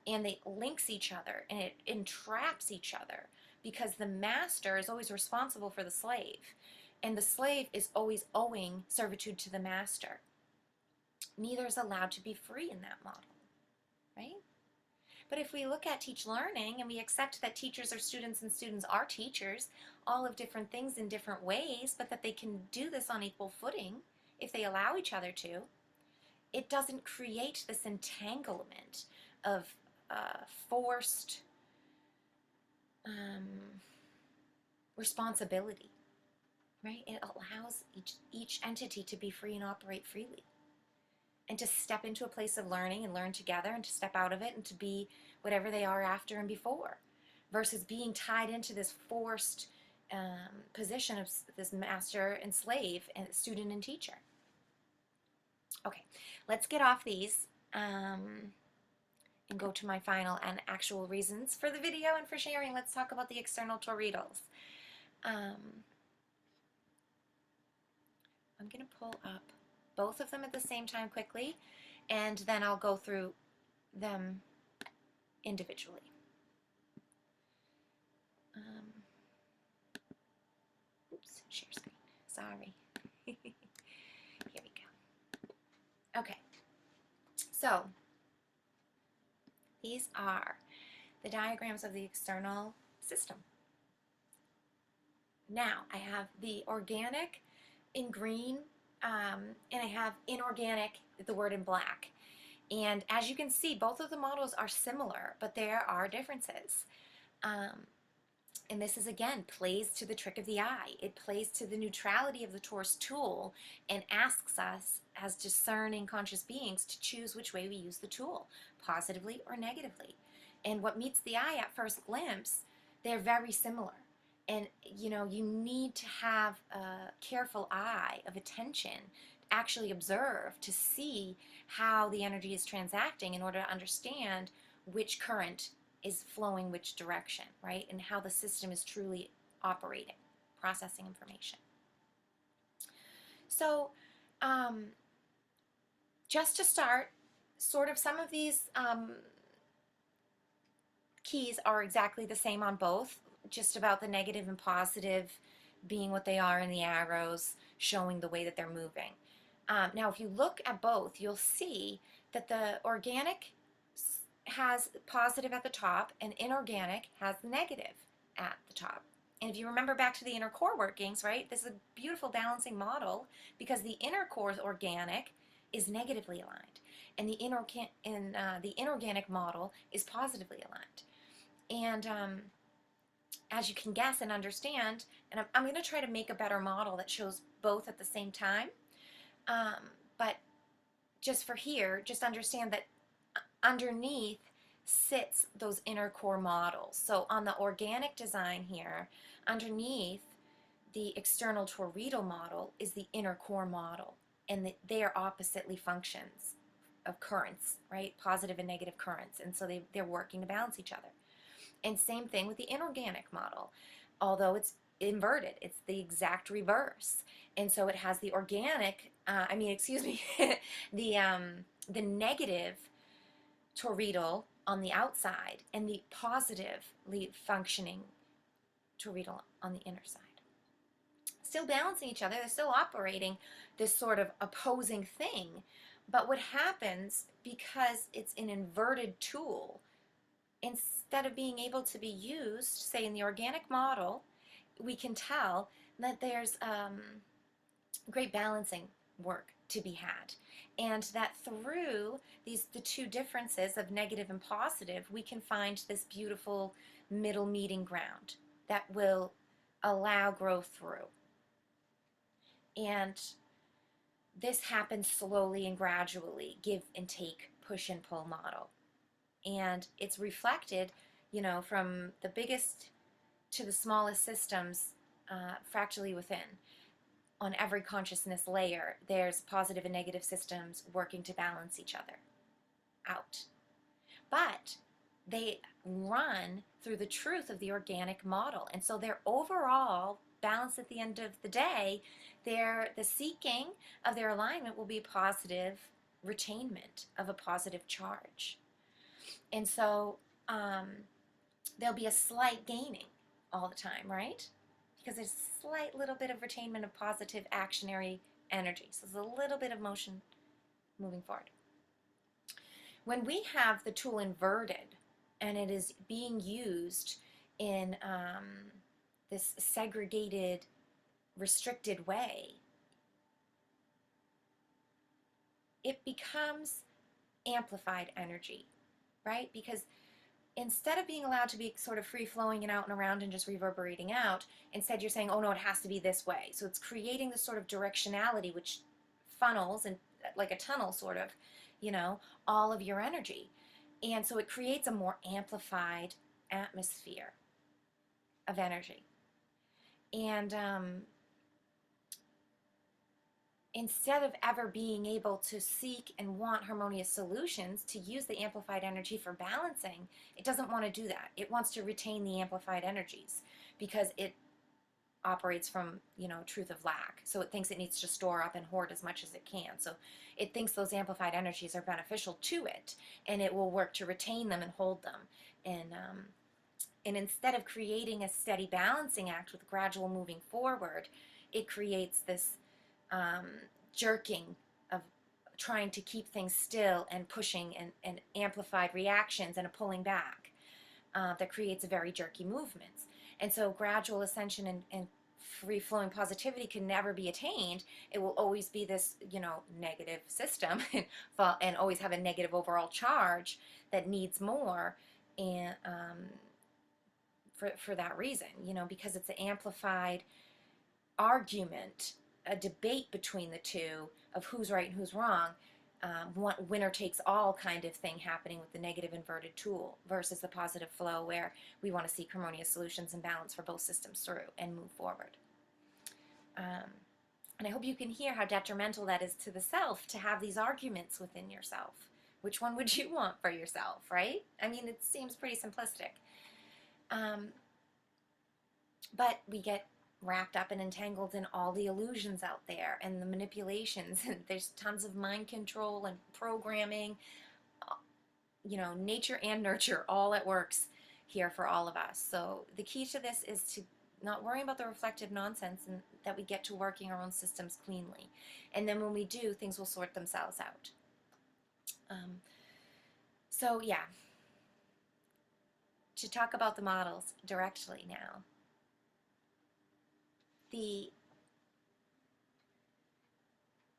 And it links each other, and it entraps each other, because the master is always responsible for the slave, and the slave is always owing servitude to the master. Neither is allowed to be free in that model, right? But if we look at teach learning and we accept that teachers are students and students are teachers, all of different things in different ways, but that they can do this on equal footing if they allow each other to, it doesn't create this entanglement of forced responsibility, right? It allows each entity to be free and operate freely, and to step into a place of learning and learn together, and to step out of it and to be whatever they are after and before, versus being tied into this forced position of this master and slave and student and teacher. Okay, let's get off these and go to my final and actual reasons for the video and for sharing. Let's talk about the external torridos. I'm going to pull up both of them at the same time quickly, and then I'll go through them individually. Oops, share screen. Sorry. Here we go. Okay. So, these are the diagrams of the external system. Now, I have the organic in green, and I have inorganic, the word in black. And as you can see, both of the models are similar, but there are differences. And this is, again, plays to the trick of the eye. It plays to the neutrality of the torus tool and asks us as discerning conscious beings to choose which way we use the tool, positively or negatively. And what meets the eye at first glimpse, they're very similar. And you need to have a careful eye of attention to actually observe, to see how the energy is transacting in order to understand which current is flowing which direction, right? And how the system is truly operating, processing information. So, um, just to start, sort of some of these keys are exactly the same on both, just about the negative and positive being what they are in the arrows, showing the way that they're moving. Now, if you look at both, you'll see that the organic has positive at the top and inorganic has negative at the top. And if you remember back to the inner core workings, right, this is a beautiful balancing model because the inner core organic is negatively aligned and the inorganic model is positively aligned. And as you can guess and understand, and I'm going to try to make a better model that shows both at the same time, but just for here, just understand that underneath sits those inner core models. So on the organic design here, underneath the external toroidal model is the inner core model, and they are oppositely functions of currents, right? Positive and negative currents, and so they're working to balance each other. And same thing with the inorganic model. Although it's inverted, it's the exact reverse. And so it has the organic, the negative toroidal on the outside and the positively functioning toroidal on the inner side. Still balancing each other, they're still operating this sort of opposing thing. But what happens, because it's an inverted tool, instead of being able to be used, say in the organic model, we can tell that there's great balancing work to be had. And that through the two differences of negative and positive, we can find this beautiful middle meeting ground that will allow growth through. And this happens slowly and gradually, give and take, push and pull model. And it's reflected, from the biggest to the smallest systems fractally within. On every consciousness layer, there's positive and negative systems working to balance each other out. But they run through the truth of the organic model. And so their overall balance at the end of the day, the seeking of their alignment will be positive retainment of a positive charge. And so there'll be a slight gaining all the time, right? Because there's a slight little bit of retainment of positive actionary energy. So there's a little bit of motion moving forward. When we have the tool inverted and it is being used in this segregated, restricted way, it becomes amplified energy, right? Because instead of being allowed to be sort of free-flowing and out and around and just reverberating out, instead you're saying, oh no, it has to be this way. So it's creating this sort of directionality which funnels, and like a tunnel sort of, all of your energy. And so it creates a more amplified atmosphere of energy. And instead of ever being able to seek and want harmonious solutions to use the amplified energy for balancing, it doesn't want to do that. It wants to retain the amplified energies because it operates from, truth of lack. So it thinks it needs to store up and hoard as much as it can. So it thinks those amplified energies are beneficial to it, and it will work to retain them and hold them. And instead of creating a steady balancing act with gradual moving forward, it creates this jerking of trying to keep things still and pushing and amplified reactions and a pulling back that creates a very jerky movements. And so gradual ascension and free-flowing positivity can never be attained. It will always be this, negative system and always have a negative overall charge that needs more, and for that reason, because it's an amplified argument a debate between the two of who's right and who's wrong, winner takes all kind of thing happening with the negative inverted tool versus the positive flow where we want to see harmonious solutions and balance for both systems through and move forward. And I hope you can hear how detrimental that is to the self to have these arguments within yourself. Which one would you want for yourself, right? I mean, it seems pretty simplistic. But we get wrapped up and entangled in all the illusions out there and the manipulations, and there's tons of mind control and programming, nature and nurture all at works here for all of us. So the key to this is to not worry about the reflective nonsense, and that we get to working our own systems cleanly. And then when we do, things will sort themselves out. So yeah, to talk about the models directly now. The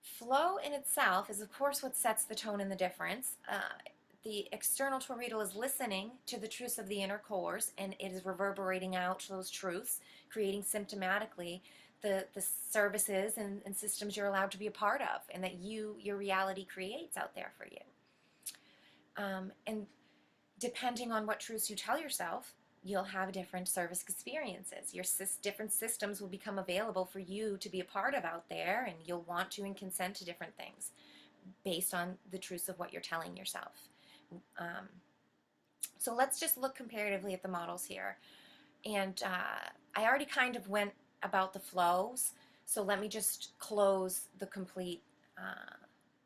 flow in itself is, of course, what sets the tone and the difference. The external toroidal is listening to the truths of the inner cores, and it is reverberating out those truths, creating symptomatically the services and systems you're allowed to be a part of, and that your reality creates out there for you. And depending on what truths you tell yourself, you'll have different service experiences. Your different systems will become available for you to be a part of out there, and you'll want to and consent to different things based on the truths of what you're telling yourself. So let's just look comparatively at the models here. And I already kind of went about the flows, so let me just close the complete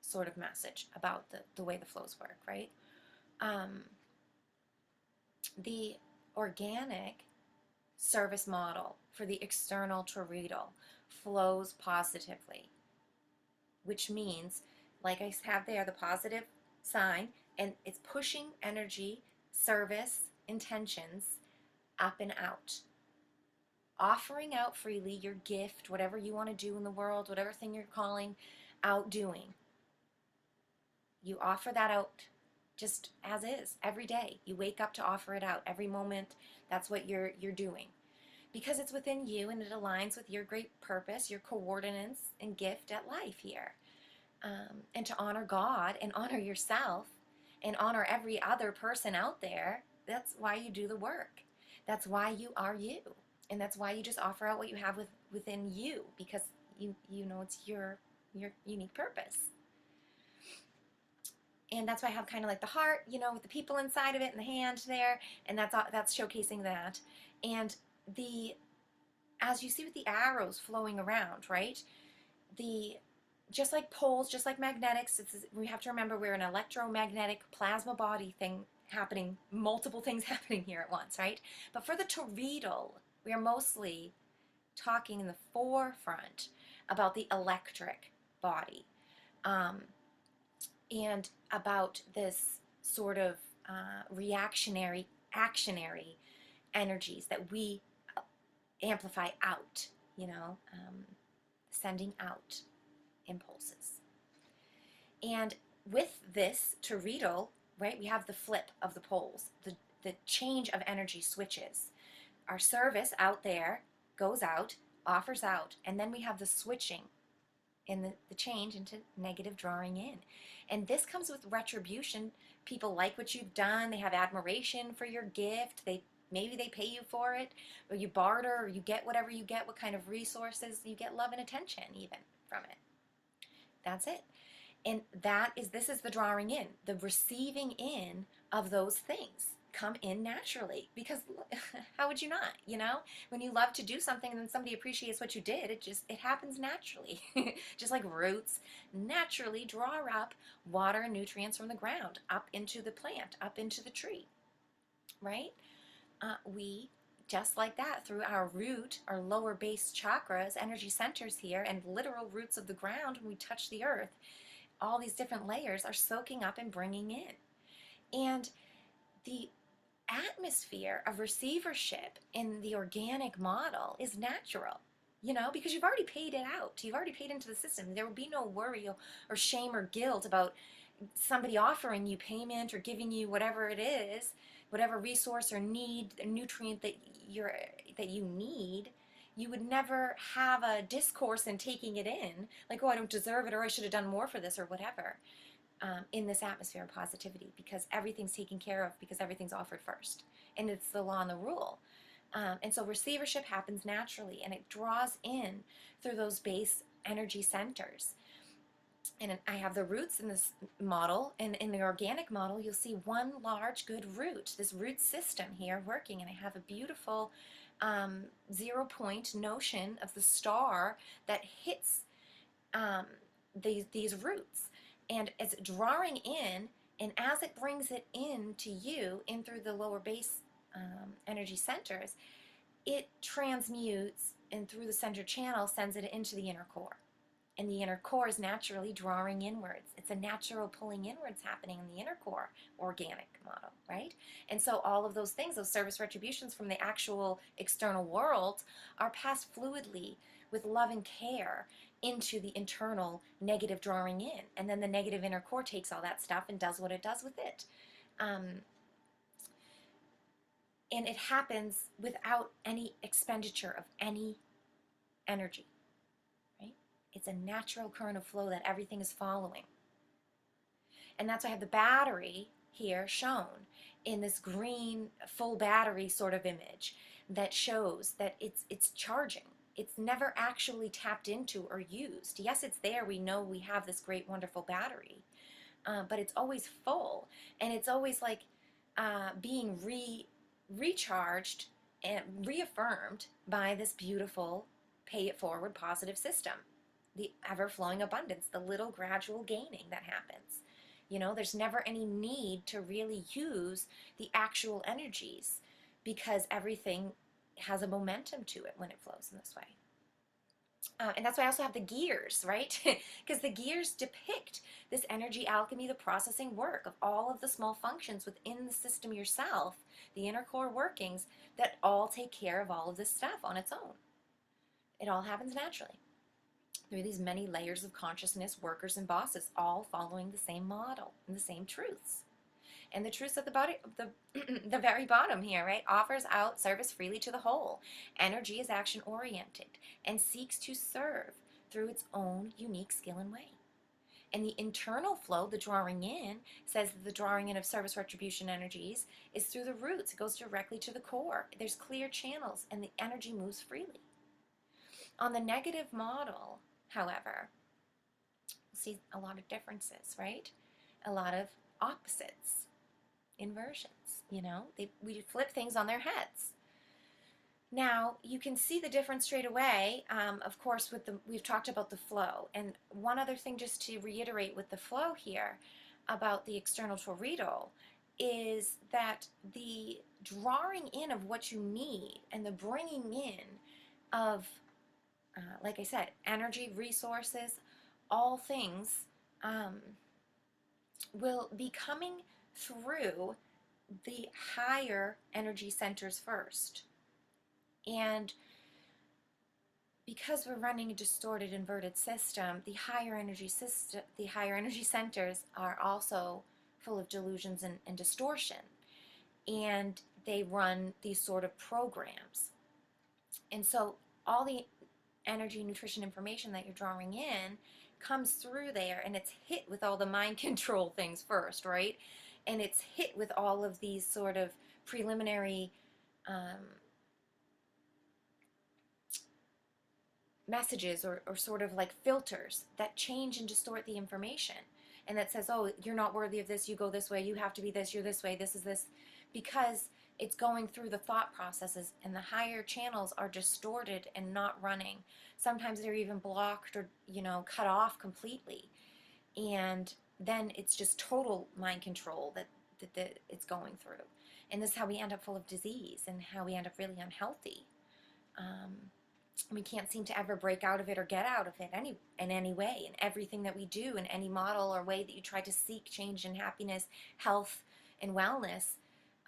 sort of message about the way the flows work, right? The organic service model for the external toroidal flows positively, which means, like I have there, the positive sign, and it's pushing energy, service, intentions up and out. Offering out freely your gift, whatever you want to do in the world, whatever thing you're calling out doing. You offer that out just as is every day. You wake up to offer it out every moment. That's what you're doing, because it's within you and it aligns with your great purpose, your coordinates and gift at life here. And to honor God and honor yourself and honor every other person out there, that's why you do the work. That's why you are you, and that's why you just offer out what you have within you, because you know it's your unique purpose. And that's why I have kind of like the heart, with the people inside of it and the hand there, and that's showcasing that. And as you see with the arrows flowing around, right? Just like poles, just like magnetics, we have to remember we're an electromagnetic plasma body thing happening, multiple things happening here at once, right? But for the toroidal, we are mostly talking in the forefront about the electric body. And about this sort of reactionary, actionary energies that we amplify out, sending out impulses. And with this toroidal, right, we have the flip of the poles, the change of energy switches. Our service out there goes out, offers out, and then we have the switching in the change into negative drawing in. And this comes with retribution. People like what you've done. They have admiration for your gift. Maybe they pay you for it, or you barter, or you get whatever you get, what kind of resources. You get love and attention even from it. That's it. And this is the drawing in, the receiving in of those things come in naturally, because how would you not, when you love to do something and then somebody appreciates what you did, it happens naturally. Just like roots naturally draw up water and nutrients from the ground up into the plant, up into the tree, right? We just like that, through our root, our lower base chakras, energy centers here, and literal roots of the ground, when we touch the earth, all these different layers are soaking up and bringing in. And the atmosphere of receivership in the organic model is natural, because you've already paid it out. You've already paid into the system. There will be no worry or shame or guilt about somebody offering you payment or giving you whatever it is, whatever resource or need, nutrient that you need. you would never have a discourse in taking it in, like, oh, I don't deserve it, or I should have done more for this, or whatever, in this atmosphere of positivity, because everything's taken care of, because everything's offered first. And it's the law and the rule. And so receivership happens naturally, and it draws in through those base energy centers. And I have the roots in this model, and in the organic model, you'll see one large good root, this root system here working, and I have a beautiful 0 point notion of the star that hits these roots, and it's drawing in, and as it brings it in to you, in through the lower base energy centers, it transmutes, and through the center channel sends it into the inner core. And the inner core is naturally drawing inwards. It's a natural pulling inwards happening in the inner core organic model, right? And so all of those things, those service retributions from the actual external world, are passed fluidly with love and care into the internal negative drawing in. And then the negative inner core takes all that stuff and does what it does with it. And it happens without any expenditure of any energy, right? It's a natural current of flow that everything is following. And that's why I have the battery here shown in this green full battery sort of image that shows that it's charging. It's never actually tapped into or used. Yes, it's there. We know we have this great, wonderful battery, but it's always full, and it's always like being recharged and reaffirmed by this beautiful pay it forward positive system, the ever-flowing abundance, the little gradual gaining that happens. You know, there's never any need to really use the actual energies, because everything has a momentum to it when it flows in this way. And that's why I also have the gears, right? Because the gears depict this energy alchemy, the processing work of all of the small functions within the system yourself, the inner core workings that all take care of all of this stuff on its own. It all happens naturally through these many layers of consciousness, workers and bosses, all following the same model and the same truths. And the truths at the bottom, the very bottom here, right? Offers out service freely to the whole. Energy is action oriented and seeks to serve through its own unique skill and way. And the internal flow, the drawing in, says that the drawing in of service retribution energies is through the roots. It goes directly to the core. There's clear channels, and the energy moves freely. On the negative model, however, we'll see a lot of differences, right? A lot of opposites, inversions, you know? We flip things on their heads. Now, you can see the difference straight away, of course, we've talked about the flow. And one other thing just to reiterate with the flow here about the external torrido is that the drawing in of what you need and the bringing in of, like I said, energy, resources, all things will be coming through the higher energy centers first. And because we're running a distorted, inverted system, the higher energy centers are also full of delusions and distortion. And they run these sort of programs. And so all the energy, nutrition, information that you're drawing in comes through there, and it's hit with all the mind control things first, right? And it's hit with all of these sort of preliminary messages or sort of like filters that change and distort the information, and that says, oh, you're not worthy of this, you go this way, you have to be this, you're this way, this is this, because it's going through the thought processes, and the higher channels are distorted and not running. Sometimes they're even blocked or, you know, cut off completely, and then it's just total mind control that it's going through. And this is how we end up full of disease, and how we end up really unhealthy. We can't seem to ever break out of it or get out of it in any way. And everything that we do, in any model or way that you try to seek change in happiness, health, and wellness,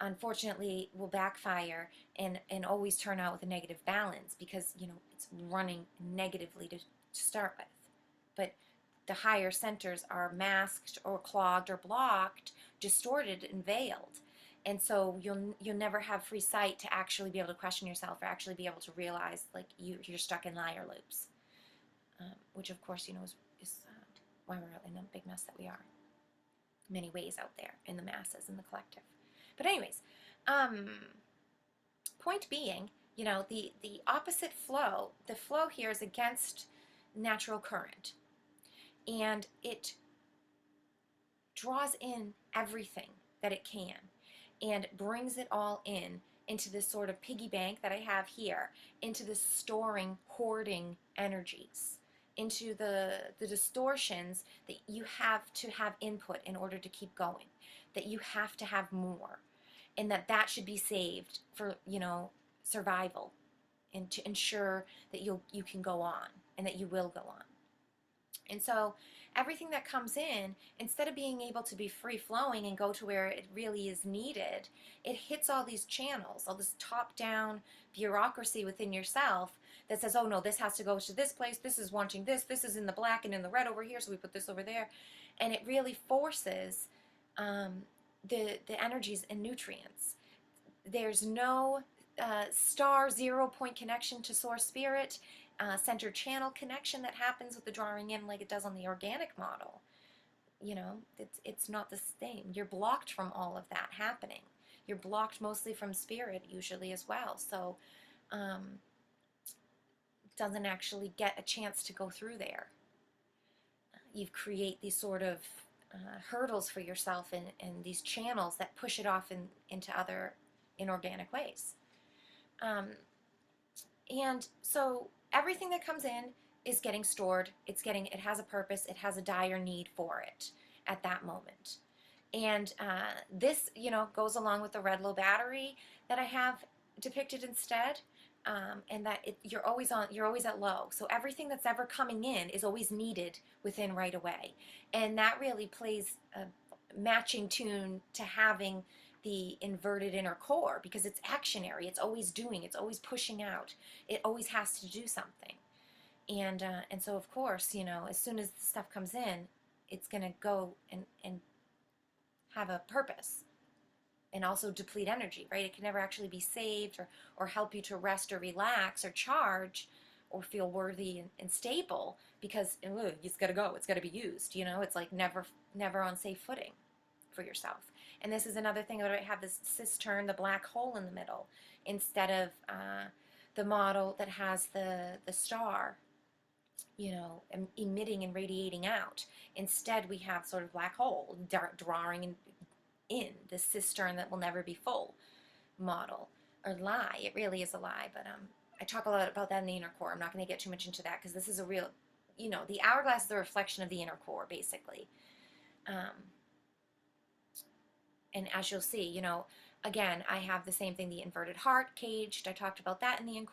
unfortunately will backfire and always turn out with a negative balance, because, you know, it's running negatively to start with. But the higher centers are masked or clogged or blocked, distorted and veiled. And so you'll never have free sight to actually be able to question yourself or actually be able to realize like you're stuck in liar loops, which of course is why we're in the big mess that we are. Many ways out there in the masses, in the collective. But anyways, um, point being, the opposite flow, the flow here is against natural current, and it draws in everything that it can and brings it all in into this sort of piggy bank that I have here, into this storing, hoarding energies, into the distortions that you have to have input in order to keep going, that you have to have more, and that should be saved for, survival, and to ensure that you can go on and that you will go on. And so everything that comes in, instead of being able to be free flowing and go to where it really is needed, it hits all these channels, all this top down bureaucracy within yourself that says, oh no, this has to go to this place, this is wanting this is in the black and in the red over here, so we put this over there. And it really forces the energies and nutrients. There's no star 0 point connection to source spirit, center channel connection that happens with the drawing in like it does on the organic model. It's not the same. You're blocked from all of that happening. You're blocked mostly from spirit usually as well. So doesn't actually get a chance to go through there. You create these sort of hurdles for yourself and these channels that push it off into other inorganic ways. And so everything that comes in is getting stored. It has a purpose. It has a dire need for it at that moment. And this, goes along with the red low battery that I have depicted instead. And that you're always at low. So everything that's ever coming in is always needed within right away. And that really plays a matching tune to having the inverted inner core, because it's actionary. It's always doing. It's always pushing out. It always has to do something. And so of course, as soon as the stuff comes in, it's gonna go and have a purpose, and also deplete energy, right? It can never actually be saved or help you to rest or relax or charge or feel worthy and stable, because it's got to go. It's got to be used. It's like never on safe footing for yourself. And this is another thing that I have this cistern, the black hole in the middle, instead of the model that has the star, emitting and radiating out. Instead, we have sort of black hole drawing in this cistern that will never be full model, or lie. It really is a lie, but I talk a lot about that in the inner core. I'm not going to get too much into that because this is a real, the hourglass is a reflection of the inner core, basically. And as you'll see, again, I have the same thing, the inverted heart, caged. I talked about that in the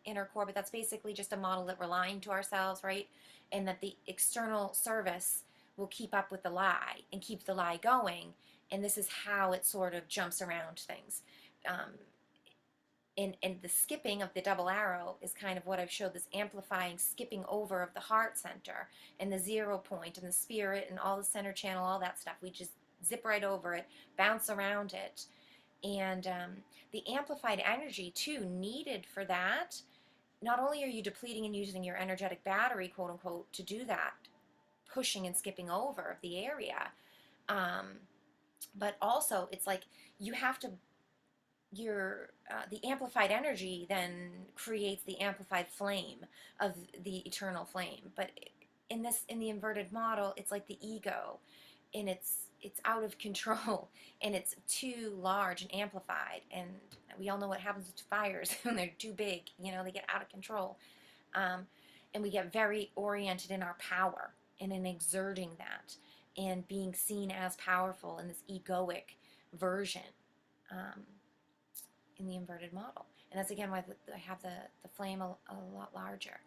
inner core, but that's basically just a model that we're lying to ourselves, right? And that the external service will keep up with the lie and keep the lie going. And this is how it sort of jumps around things. And the skipping of the double arrow is kind of what I've showed, this amplifying, skipping over of the heart center and the 0 point and the spirit and all the center channel, all that stuff. We just zip right over it, bounce around it. And the amplified energy, too, needed for that, not only are you depleting and using your energetic battery, quote unquote, to do that, pushing and skipping over of the area, but also it's like you have to, the amplified energy then creates the amplified flame of the eternal flame. But in the inverted model, it's like the ego, and it's out of control, and it's too large and amplified, and we all know what happens with fires when they're too big. They get out of control, and we get very oriented in our power and in exerting that and being seen as powerful in this egoic version, in the inverted model. And that's again why I have the flame a lot larger.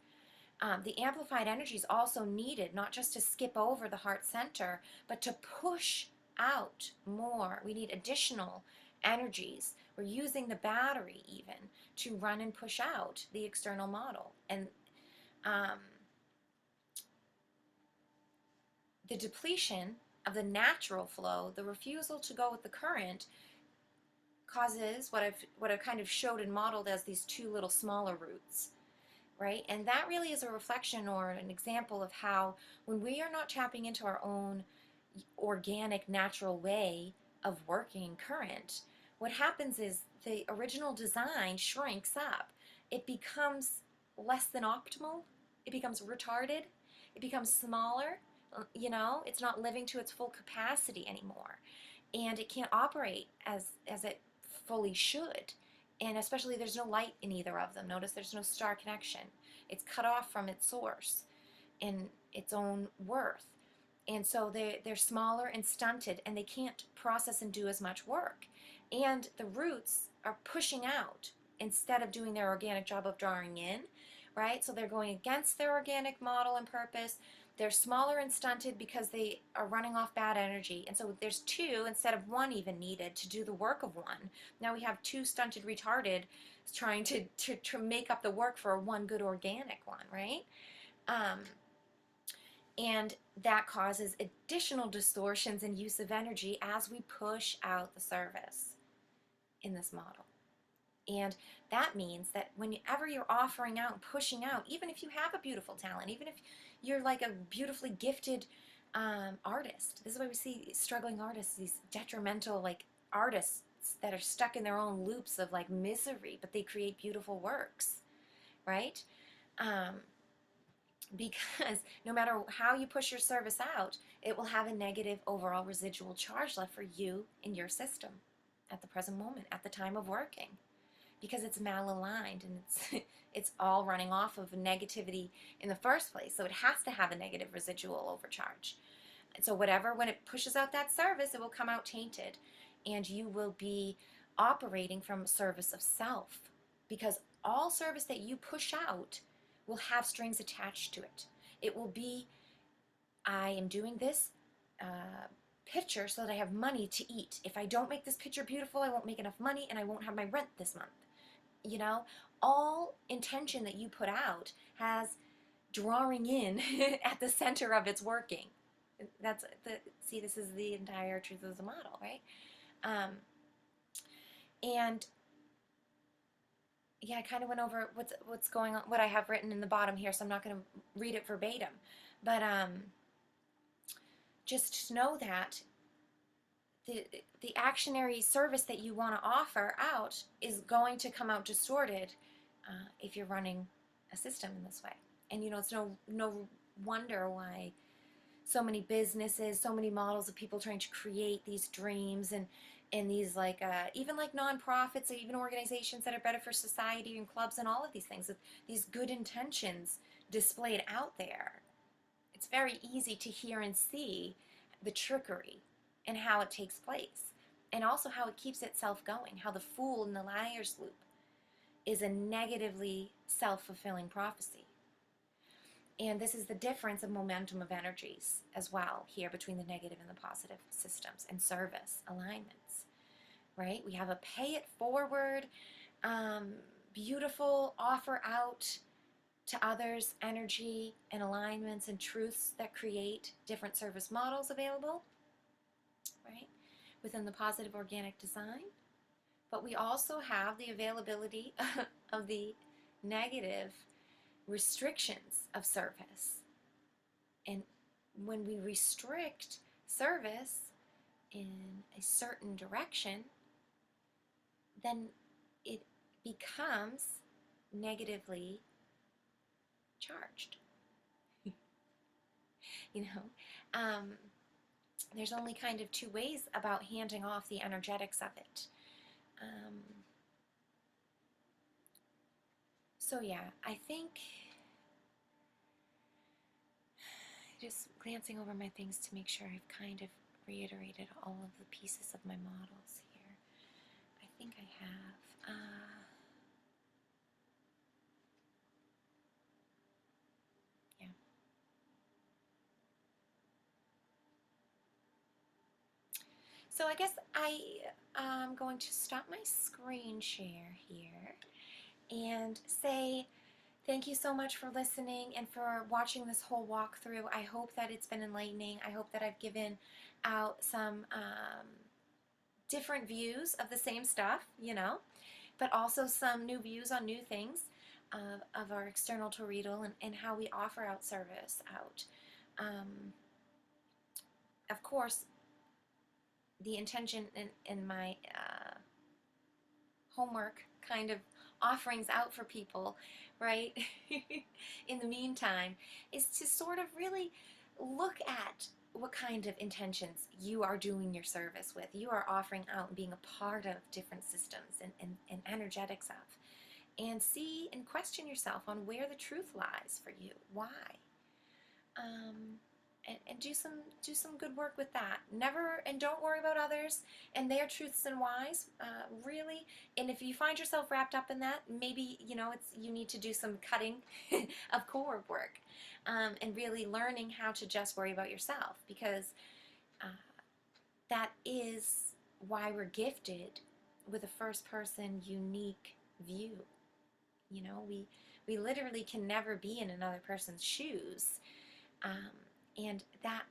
The amplified energy is also needed, not just to skip over the heart center, but to push out more. We need additional energies. We're using the battery even to run and push out the external model. And the depletion of the natural flow, the refusal to go with the current, causes what I've kind of showed and modeled as these two little smaller roots, right? And that really is a reflection or an example of how when we are not tapping into our own organic, natural way of working current, what happens is the original design shrinks up. It becomes less than optimal. It becomes retarded. It becomes smaller. It's not living to its full capacity anymore. And it can't operate as it fully should. And especially there's no light in either of them. Notice there's no star connection. It's cut off from its source and its own worth. And so they're smaller and stunted, and they can't process and do as much work. And the roots are pushing out instead of doing their organic job of drawing in, right? So they're going against their organic model and purpose. They're smaller and stunted because they are running off bad energy. And so there's two instead of one even needed to do the work of one. Now we have two stunted, retarded trying to make up the work for one good organic one, right? And that causes additional distortions and use of energy as we push out the service in this model. And that means that whenever you're offering out and pushing out, even if you have a beautiful talent, even if you're like a beautifully gifted artist, this is why we see struggling artists, these detrimental like artists that are stuck in their own loops of like misery, but they create beautiful works, right? Because no matter how you push your service out, it will have a negative overall residual charge left for you in your system at the present moment, at the time of working, because it's malaligned and it's all running off of negativity in the first place. So it has to have a negative residual overcharge. And so when it pushes out that service, it will come out tainted, and you will be operating from a service of self, because all service that you push out will have strings attached to it. It will be, I am doing this picture so that I have money to eat. If I don't make this picture beautiful, I won't make enough money and I won't have my rent this month. All intention that you put out has drawing in at the center of its working. This is the entire truth of the model, right? And yeah, I kind of went over what's going on, what I have written in the bottom here, so I'm not going to read it verbatim. But just know that the actionary service that you want to offer out is going to come out distorted if you're running a system in this way. And it's no wonder why so many businesses, so many models of people trying to create these dreams and these like even like nonprofits or even organizations that are better for society and clubs and all of these things, these good intentions displayed out there. It's very easy to hear and see the trickery and how it takes place, and also how it keeps itself going, how the fool in the liar's loop is a negatively self-fulfilling prophecy. And this is the difference of momentum of energies as well here between the negative and the positive systems and service alignments, right? We have a pay it forward, beautiful offer out to others energy and alignments and truths that create different service models available, right, within the positive organic design. But we also have the availability of the negative restrictions of service. And when we restrict service in a certain direction, then it becomes negatively charged. There's only kind of two ways about handing off the energetics of it. So yeah, I think, just glancing over my things to make sure I've kind of reiterated all of the pieces of my models here. I think I have. Yeah. So I guess I'm going to stop my screen share here and say thank you so much for listening and for watching this whole walkthrough. I hope that it's been enlightening. I hope that I've given out some different views of the same stuff, you know, but also some new views on new things of our external torriedal and how we offer out service out. Of course, the intention in my homework kind of offerings out for people, right, in the meantime, is to sort of really look at what kind of intentions you are doing your service with, you are offering out and being a part of different systems and energetics of, and see and question yourself on where the truth lies for you, why. And do some good work with that. Never, and don't worry about others and their truths and whys. Really, and if you find yourself wrapped up in that, maybe you need to do some cutting of core work, and really learning how to just worry about yourself, because uh, that is why we're gifted with a first-person unique view. We literally can never be in another person's shoes. And that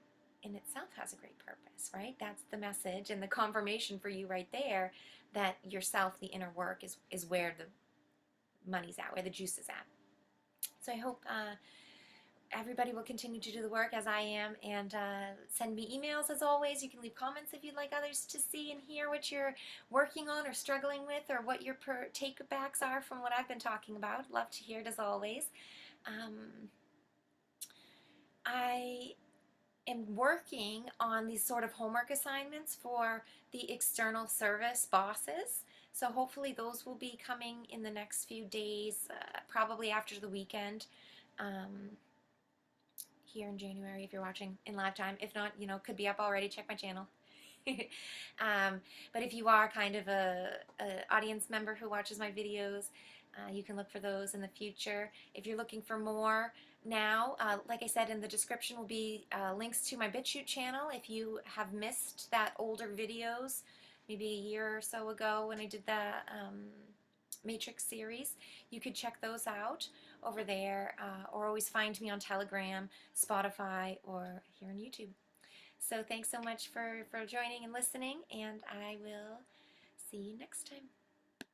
in itself has a great purpose, right? That's the message and the confirmation for you right there that yourself, the inner work, is where the money's at, where the juice is at. So I hope everybody will continue to do the work as I am, and send me emails as always. You can leave comments if you'd like others to see and hear what you're working on or struggling with, or what your take-backs are from what I've been talking about. Love to hear it as always. I am working on these sort of homework assignments for the external service bosses. So hopefully those will be coming in the next few days, probably after the weekend, here in January if you're watching in live time. If not, could be up already. Check my channel. But if you are kind of a audience member who watches my videos, you can look for those in the future. If you're looking for more now, like I said, in the description will be links to my BitChute channel. If you have missed that older videos, maybe a year or so ago when I did the Matrix series, you could check those out over there, or always find me on Telegram, Spotify, or here on YouTube. So thanks so much for joining and listening, and I will see you next time.